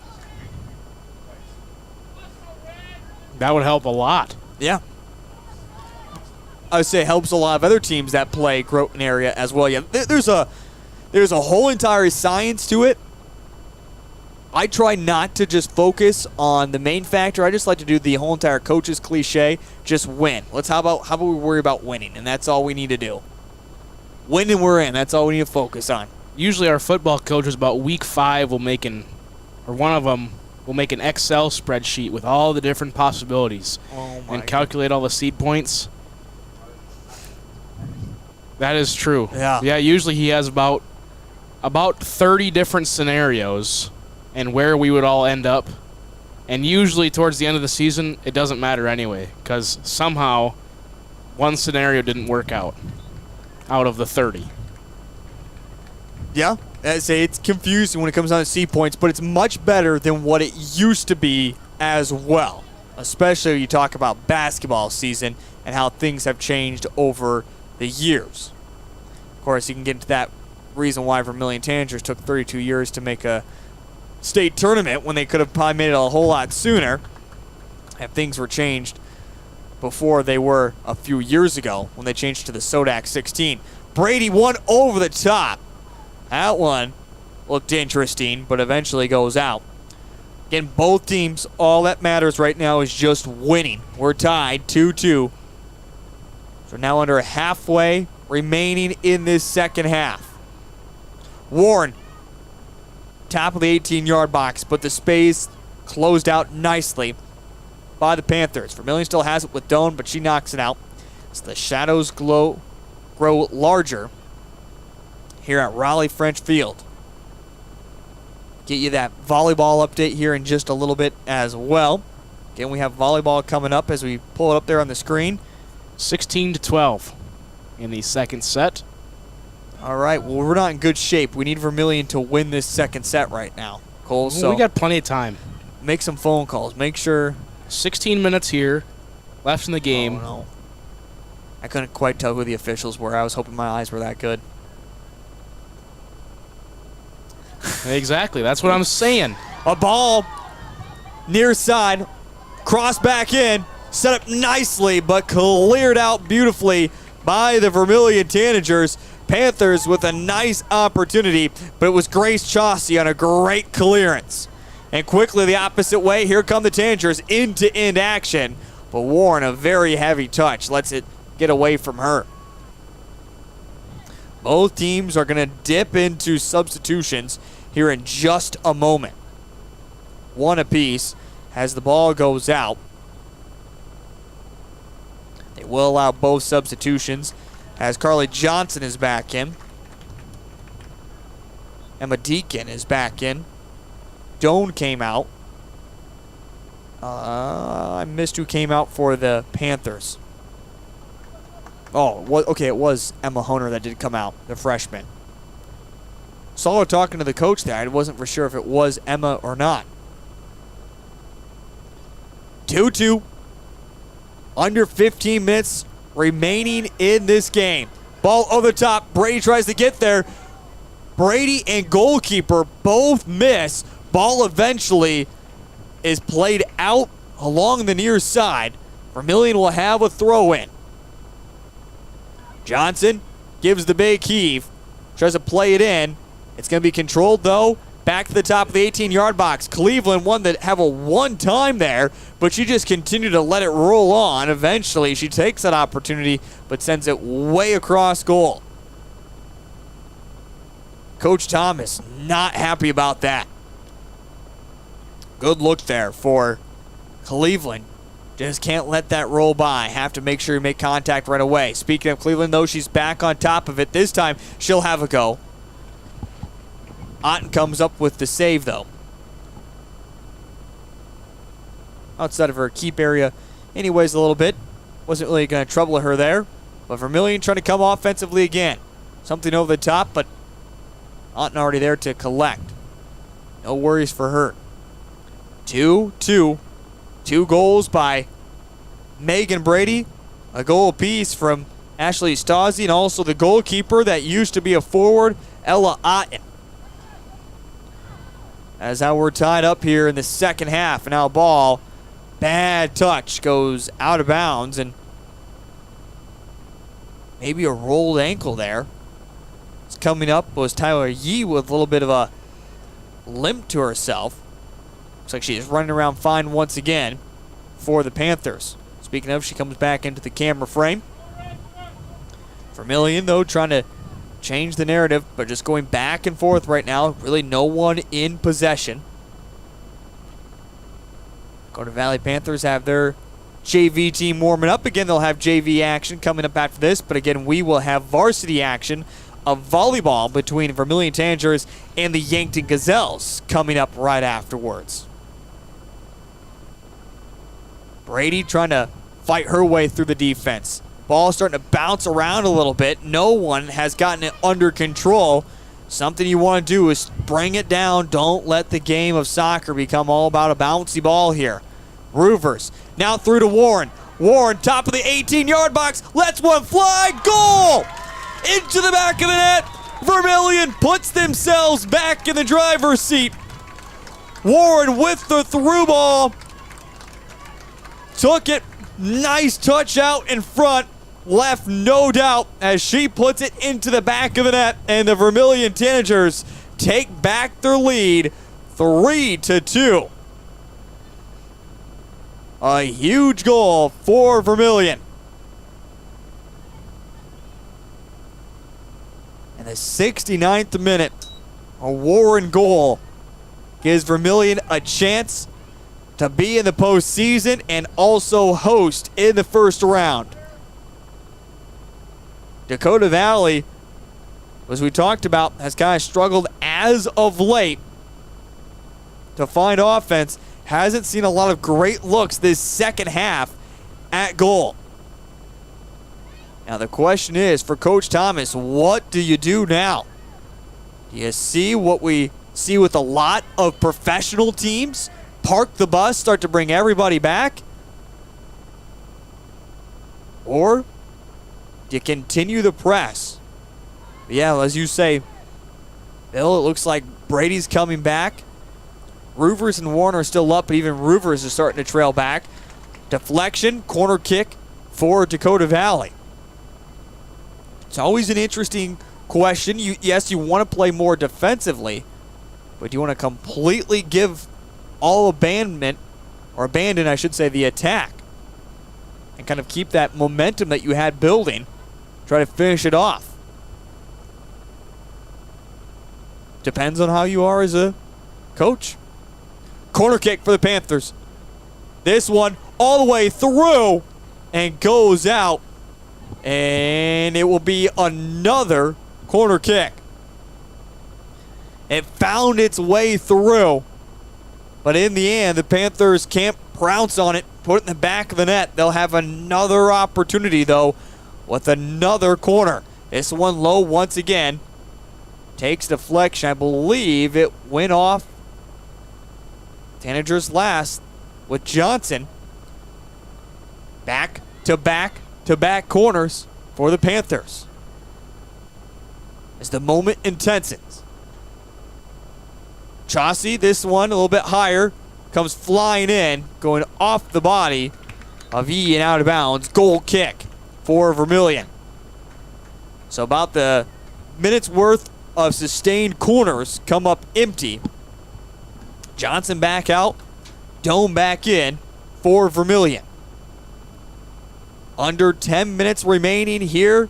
That would help a lot. Yeah. I would say it helps a lot of other teams that play Groton area as well. Yeah, there's a whole entire science to it. I try not to just focus on the main factor. I just like to do the whole entire coach's cliche, just win. How about we worry about winning, and that's all we need to do. Win and we're in. That's all we need to focus on. Usually our football coaches about week 5 one of them will make an Excel spreadsheet with all the different possibilities and calculate all the seed points. That is true. Yeah. Yeah, usually he has about 30 different scenarios and where we would all end up. And usually towards the end of the season, it doesn't matter anyway, because somehow one scenario didn't work out of the 30. Yeah, I say it's confusing when it comes down to seed points, but it's much better than what it used to be as well, especially when you talk about basketball season and how things have changed over the years. Of course, you can get into that reason why Vermillion Tanagers took 32 years to make a state tournament when they could have probably made it a whole lot sooner if things were changed before they were a few years ago when they changed to the Sodak 16. Brady won over the top. That one looked interesting, but eventually goes out. Again, both teams, all that matters right now is just winning. We're tied 2-2. So now under halfway remaining in this second half. Warren, top of the 18-yard box, but the space closed out nicely by the Panthers. Vermillion still has it with Doan, but she knocks it out. As the shadows grow larger here at Raleigh French Field. Get you that volleyball update here in just a little bit as well. Again, we have volleyball coming up as we pull it up there on the screen. 16-12 in the second set. All right, well, we're not in good shape. We need Vermillion to win this second set right now, Cole. So we got plenty of time. Make some phone calls. Make sure. 16 minutes here left in the game. Oh, no. I couldn't quite tell who the officials were. I was hoping my eyes were that good. Exactly. That's what I'm saying. A ball near side, cross back in, set up nicely, but cleared out beautifully by the Vermillion Tanagers. Panthers with a nice opportunity, but it was Grace Chauncey on a great clearance. And quickly the opposite way, here come the Tanagers, end-to-end action. But Warren, a very heavy touch, lets it get away from her. Both teams are going to dip into substitutions here in just a moment. One apiece as the ball goes out. They will allow both substitutions as Carly Johnson is back in. Emma Deacon is back in. Doan came out. I missed who came out for the Panthers. Oh, okay, it was Emma Honer that did come out, the freshman. Saw her talking to the coach there. I wasn't for sure if it was Emma or not. 2-2. Under 15 minutes remaining in this game. Ball over the top. Brady tries to get there. Brady and goalkeeper both miss. Ball eventually is played out along the near side. Vermillion will have a throw-in. Johnson gives the big heave. Tries to play it in. It's going to be controlled, though. Back to the top of the 18-yard box. Cleveland won that have a one-time there, but she just continued to let it roll on. Eventually, she takes that opportunity, but sends it way across goal. Coach Thomas not happy about that. Good look there for Cleveland. Just can't let that roll by. Have to make sure you make contact right away. Speaking of Cleveland, though, she's back on top of it. This time, she'll have a go. Otten comes up with the save, though. Outside of her keep area anyways a little bit. Wasn't really going to trouble her there. But Vermillion trying to come offensively again. Something over the top, but Otten already there to collect. No worries for her. 2-2. 2 goals by Megan Brady. A goal apiece from Ashley Stasi and also the goalkeeper that used to be a forward, Ella Otten. As how we're tied up here in the second half. And now ball, bad touch, goes out of bounds. And maybe a rolled ankle there. It's coming up was Tyler Yee with a little bit of a limp to herself. Looks like she's running around fine once again for the Panthers. Speaking of, she comes back into the camera frame. Vermillion, though, trying to change the narrative, but just going back and forth right now. Really no one in possession. Dakota Valley Panthers have their JV team warming up. Again, they'll have JV action coming up after this, but again, we will have varsity action of volleyball between Vermillion Tanagers and the Yankton Gazelles coming up right afterwards. Brady trying to fight her way through the defense. Ball starting to bounce around a little bit. No one has gotten it under control. Something you want to do is bring it down. Don't let the game of soccer become all about a bouncy ball here. Roovers now through to Warren. Warren, top of the 18-yard box, lets one fly. Goal! Into the back of the net. Vermillion puts themselves back in the driver's seat. Warren with the through ball. Took it. Nice touch out in front. Left no doubt as she puts it into the back of the net. And the Vermillion Tanagers take back their lead 3-2. A huge goal for Vermillion. In the 69th minute, a Warren goal gives Vermillion a chance to be in the postseason and also host in the first round. Dakota Valley, as we talked about, has kind of struggled as of late to find offense. Hasn't seen a lot of great looks this second half at goal. Now the question is, for Coach Thomas, what do you do now? Do you see what we see with a lot of professional teams? Park the bus, start to bring everybody back? Or do you continue the press? But yeah, as you say, Bill, it looks like Brady's coming back. Roovers and Warren are still up, but even Roovers is starting to trail back. Deflection, corner kick for Dakota Valley. It's always an interesting question. Yes, you want to play more defensively, but you want to completely give all abandon, I should say, the attack, and kind of keep that momentum that you had building. Try to finish it off. Depends on how you are as a coach. Corner kick for the Panthers. This one all the way through and goes out. And it will be another corner kick. It found its way through. But in the end, the Panthers can't pounce on it, put it in the back of the net. They'll have another opportunity, though, with another corner. This one low once again. Takes deflection. I believe it went off Tanager's last with Johnson. Back to back to back corners for the Panthers as the moment intensines. Chauncey, this one a little bit higher, comes flying in, going off the body of E and out of bounds. Goal kick for Vermillion. So about the minute's worth of sustained corners come up empty. Johnson back out, Dome back in for Vermillion. Under 10 minutes remaining here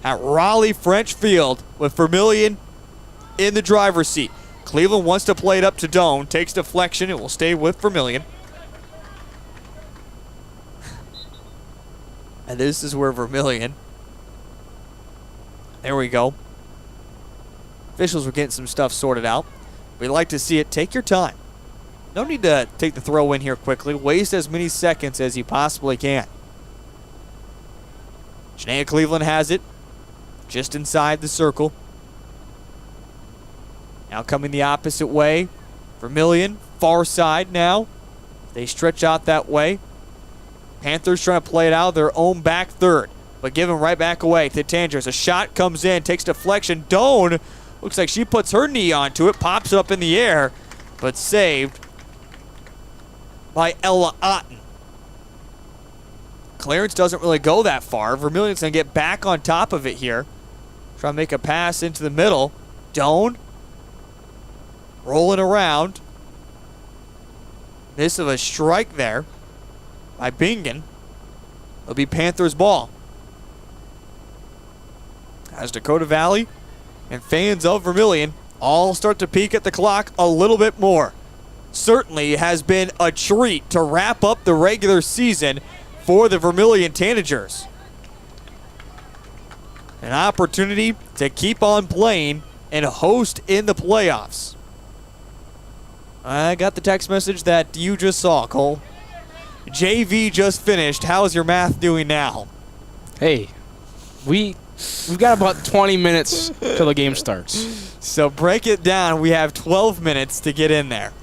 at Raleigh French Field with Vermillion in the driver's seat. Cleveland wants to play it up to Doan. Takes deflection. It will stay with Vermillion. And this is where Vermillion. There we go. Officials were getting some stuff sorted out. We'd like to see it. Take your time. No need to take the throw in here quickly. Waste as many seconds as you possibly can. Shania Cleveland has it. Just inside the circle. Now coming the opposite way. Vermillion, far side now. They stretch out that way. Panthers trying to play it out of their own back third, but give him right back away to Tanagers. A shot comes in, takes deflection. Doan, looks like she puts her knee onto it, pops it up in the air, but saved by Ella Otten. Clearance doesn't really go that far. Vermillion's going to get back on top of it here. Try to make a pass into the middle. Doan rolling around. Miss of a strike there by Bingen. It'll be Panthers ball. As Dakota Valley and fans of Vermillion all start to peek at the clock a little bit more. Certainly has been a treat to wrap up the regular season for the Vermillion Tanagers. An opportunity to keep on playing and host in the playoffs. I got the text message that you just saw, Cole. JV just finished. How's your math doing now? Hey, we've got about 20 minutes till the game starts. So break it down. We have 12 minutes to get in there.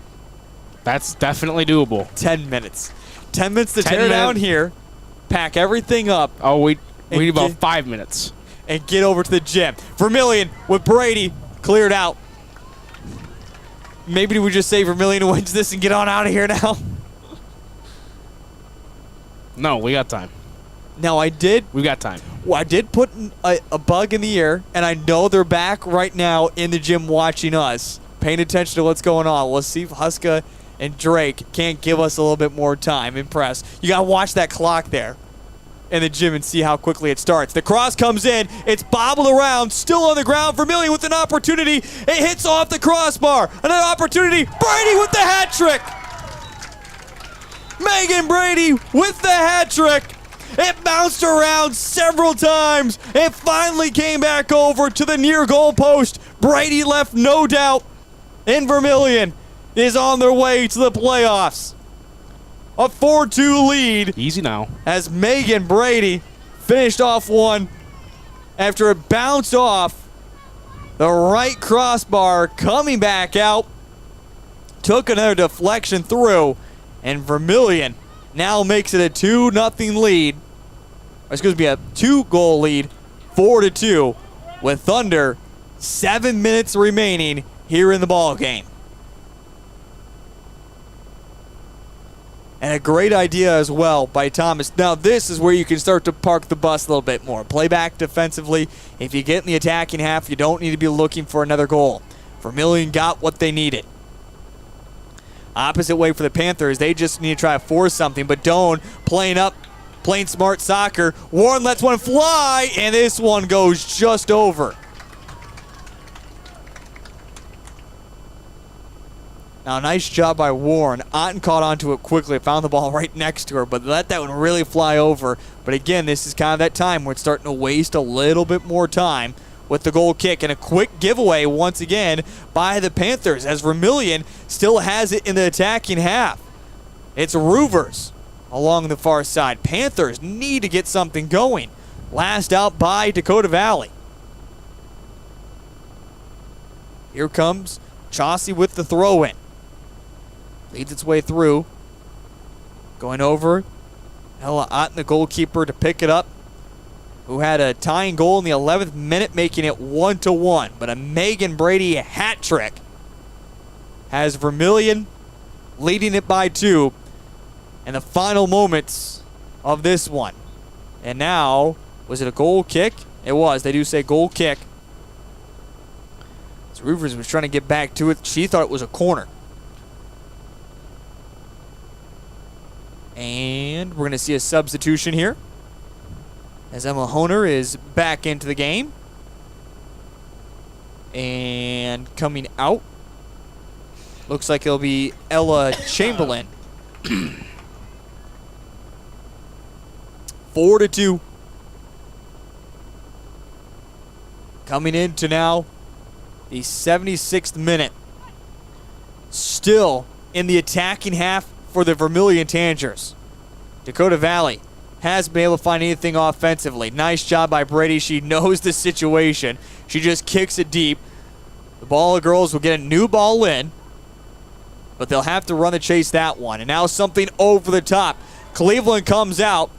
That's definitely doable. 10 minutes. 10 minutes to tear down here, pack everything up. Oh, we need about 5 minutes. And get over to the gym. Vermillion with Brady cleared out. Maybe we just say Vermillion wins this and get on out of here now? No, we got time. No, We got time. I did put a bug in the ear, and I know they're back right now in the gym watching us, paying attention to what's going on. Let's see if Huska and Drake can't give us a little bit more time. Impressed. You got to watch that clock there in the gym and see how quickly it starts. The cross comes in. It's bobbled around. Still on the ground. Vermillion with an opportunity. It hits off the crossbar. Another opportunity. Brady with the hat trick. Megan Brady with the hat trick. It bounced around several times. It finally came back over to the near goal post. Brady left no doubt. And Vermillion is on their way to the playoffs. A 4-2 lead. Easy now. As Megan Brady finished off one after it bounced off the right crossbar, coming back out. Took another deflection through, and Vermillion now makes it a 2-0 lead. Excuse me, a 2-goal lead, 4-2, with under 7 minutes remaining here in the ball game. And a great idea as well by Thomas. Now this is where you can start to park the bus a little bit more. Play back defensively. If you get in the attacking half, you don't need to be looking for another goal. Vermillion got what they needed. Opposite way for the Panthers. They just need to try to force something. But Doan playing smart soccer. Warren lets one fly, and this one goes just over. Now, nice job by Warren. Otten caught onto it quickly, found the ball right next to her, but let that one really fly over. But again, this is kind of that time where it's starting to waste a little bit more time with the goal kick. And a quick giveaway once again by the Panthers, as Vermillion still has it in the attacking half. It's Roovers along the far side. Panthers need to get something going. Last out by Dakota Valley. Here comes Chauncey with the throw-in. Leads its way through. Going over. Ella Otten, the goalkeeper, to pick it up, who had a tying goal in the 11th minute, making it 1-1. But a Megan Brady hat trick has Vermillion leading it by 2 in the final moments of this one. And now, was it a goal kick? It was. They do say goal kick. So Roovers was trying to get back to it. She thought it was a corner. And we're going to see a substitution here, as Emma Honer is back into the game. And coming out, looks like it'll be Ella Chamberlain. 4-2. Coming into now the 76th minute. Still in the attacking half for the Vermillion Tanagers. Dakota Valley hasn't been able to find anything offensively. Nice job by Brady. She knows the situation. She just kicks it deep. The The Ball girls will get a new ball in, but they'll have to run the chase that one. And now something over the top. Cleveland comes out,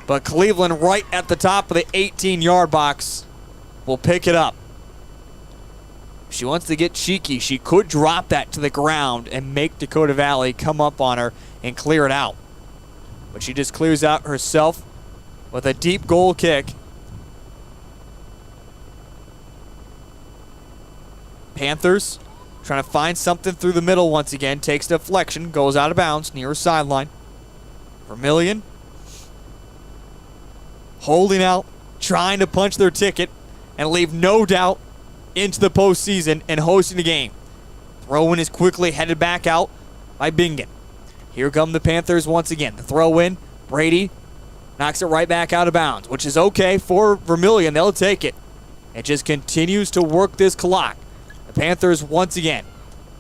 but Cleveland right at the top of the 18-yard box will pick it up. If she wants to get cheeky, she could drop that to the ground and make Dakota Valley come up on her and clear it out. But she just clears out herself with a deep goal kick. Panthers trying to find something through the middle once again. Takes deflection, goes out of bounds near her sideline. Vermillion holding out, trying to punch their ticket and leave no doubt into the postseason and hosting the game. Throw-in is quickly headed back out by Bingen. Here come the Panthers once again. The throw-in, Brady knocks it right back out of bounds, which is okay for Vermillion. They'll take it. It just continues to work this clock. The Panthers once again.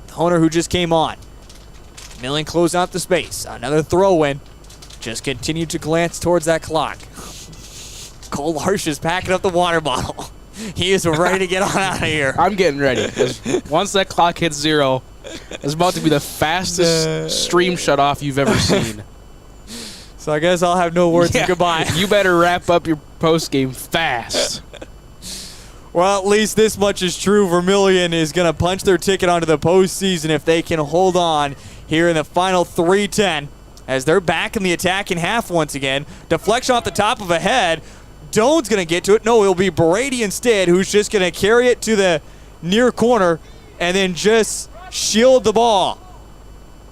The owner who just came on. Vermillion close out the space. Another throw-in. Just continue to glance towards that clock. Cole Larsh is packing up the water bottle. He is ready to get on out of here. I'm getting ready. 'Cause once that clock hits 0, it's about to be the fastest stream shut-off you've ever seen. So I guess I'll have no words of goodbye. You better wrap up your post-game fast. Well, at least this much is true. Vermillion is going to punch their ticket onto the postseason if they can hold on here in the final 3:10 as they're back in the attacking half once again. Deflection off the top of a head. Doan's going to get to it. No, it'll be Brady instead, who's just going to carry it to the near corner and then just shield the ball.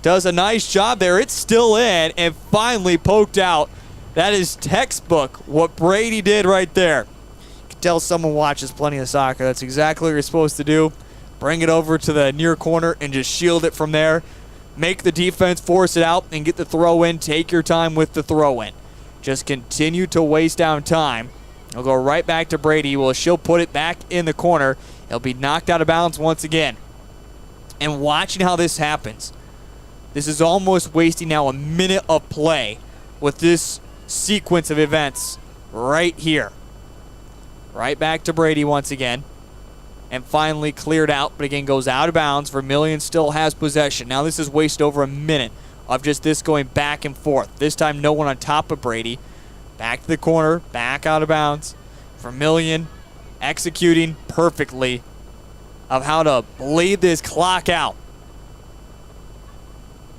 Does a nice job there. It's still in and finally poked out. That is textbook what Brady did right there. You can tell someone watches plenty of soccer. That's exactly what you're supposed to do. Bring it over to the near corner and just shield it from there. Make the defense force it out and get the throw in. Take your time with the throw in. Just continue to waste down time. It'll go right back to Brady. Well, she'll put it back in the corner. It'll be knocked out of bounds once again. And watching how this happens, this is almost wasting now a minute of play with this sequence of events right here. Right back to Brady once again. And finally cleared out, but again goes out of bounds. Vermillion still has possession. Now this is wasted over a minute of just this going back and forth. This time no one on top of Brady. Back to the corner, back out of bounds. Vermillion executing perfectly of how to bleed this clock out.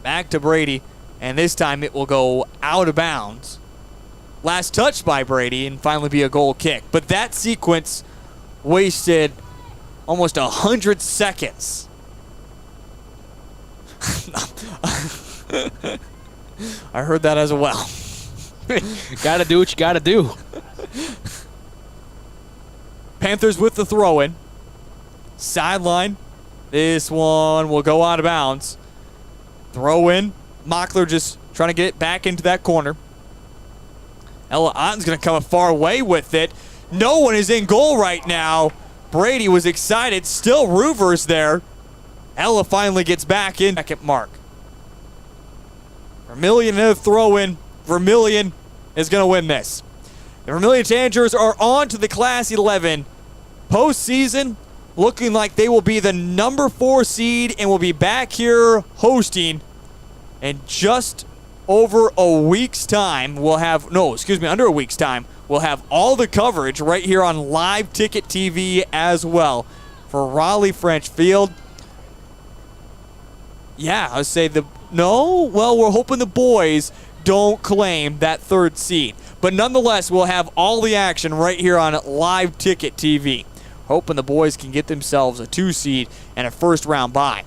Back to Brady, and this time it will go out of bounds. Last touch by Brady and finally be a goal kick. But that sequence wasted almost 100 seconds. I heard that as well. Gotta do what you gotta do. Panthers with the throw-in. Sideline. This one will go out of bounds. Throw-in. Mockler just trying to get it back into that corner. Ella Otten's going to come far away with it. No one is in goal right now. Brady was excited. Still Roovers there. Ella finally gets back in. Second mark. Vermillion in a throw-in. Vermillion is going to win this. The Vermillion Tanagers are on to the Class 11 postseason, looking like they will be the number 4 seed and will be back here hosting in just over a week's time. Under a week's time. We'll have all the coverage right here on Live Ticket TV as well for Raleigh French Field. Yeah, I would say we're hoping the boys don't claim that 3rd seed. But nonetheless, we'll have all the action right here on Live Ticket TV. Hoping the boys can get themselves a 2 seed and a first round bye.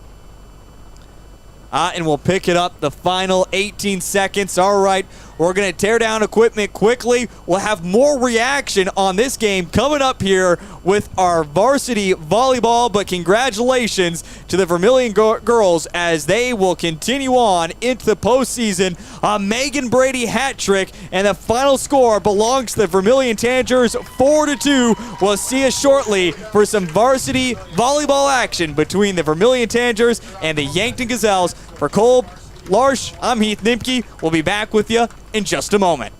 And we'll pick it up the final 18 seconds. All right, we're going to tear down equipment quickly. We'll have more reaction on this game coming up here with our varsity volleyball. But congratulations to the Vermillion girls as they will continue on into the postseason. A Megan Brady hat trick, and the final score belongs to the Vermillion Tanagers 4-2. We'll see us shortly for some varsity volleyball action between the Vermillion Tanagers and the Yankton Gazelles. For Cole Larsh, I'm Heath Nimke. We'll be back with you in just a moment.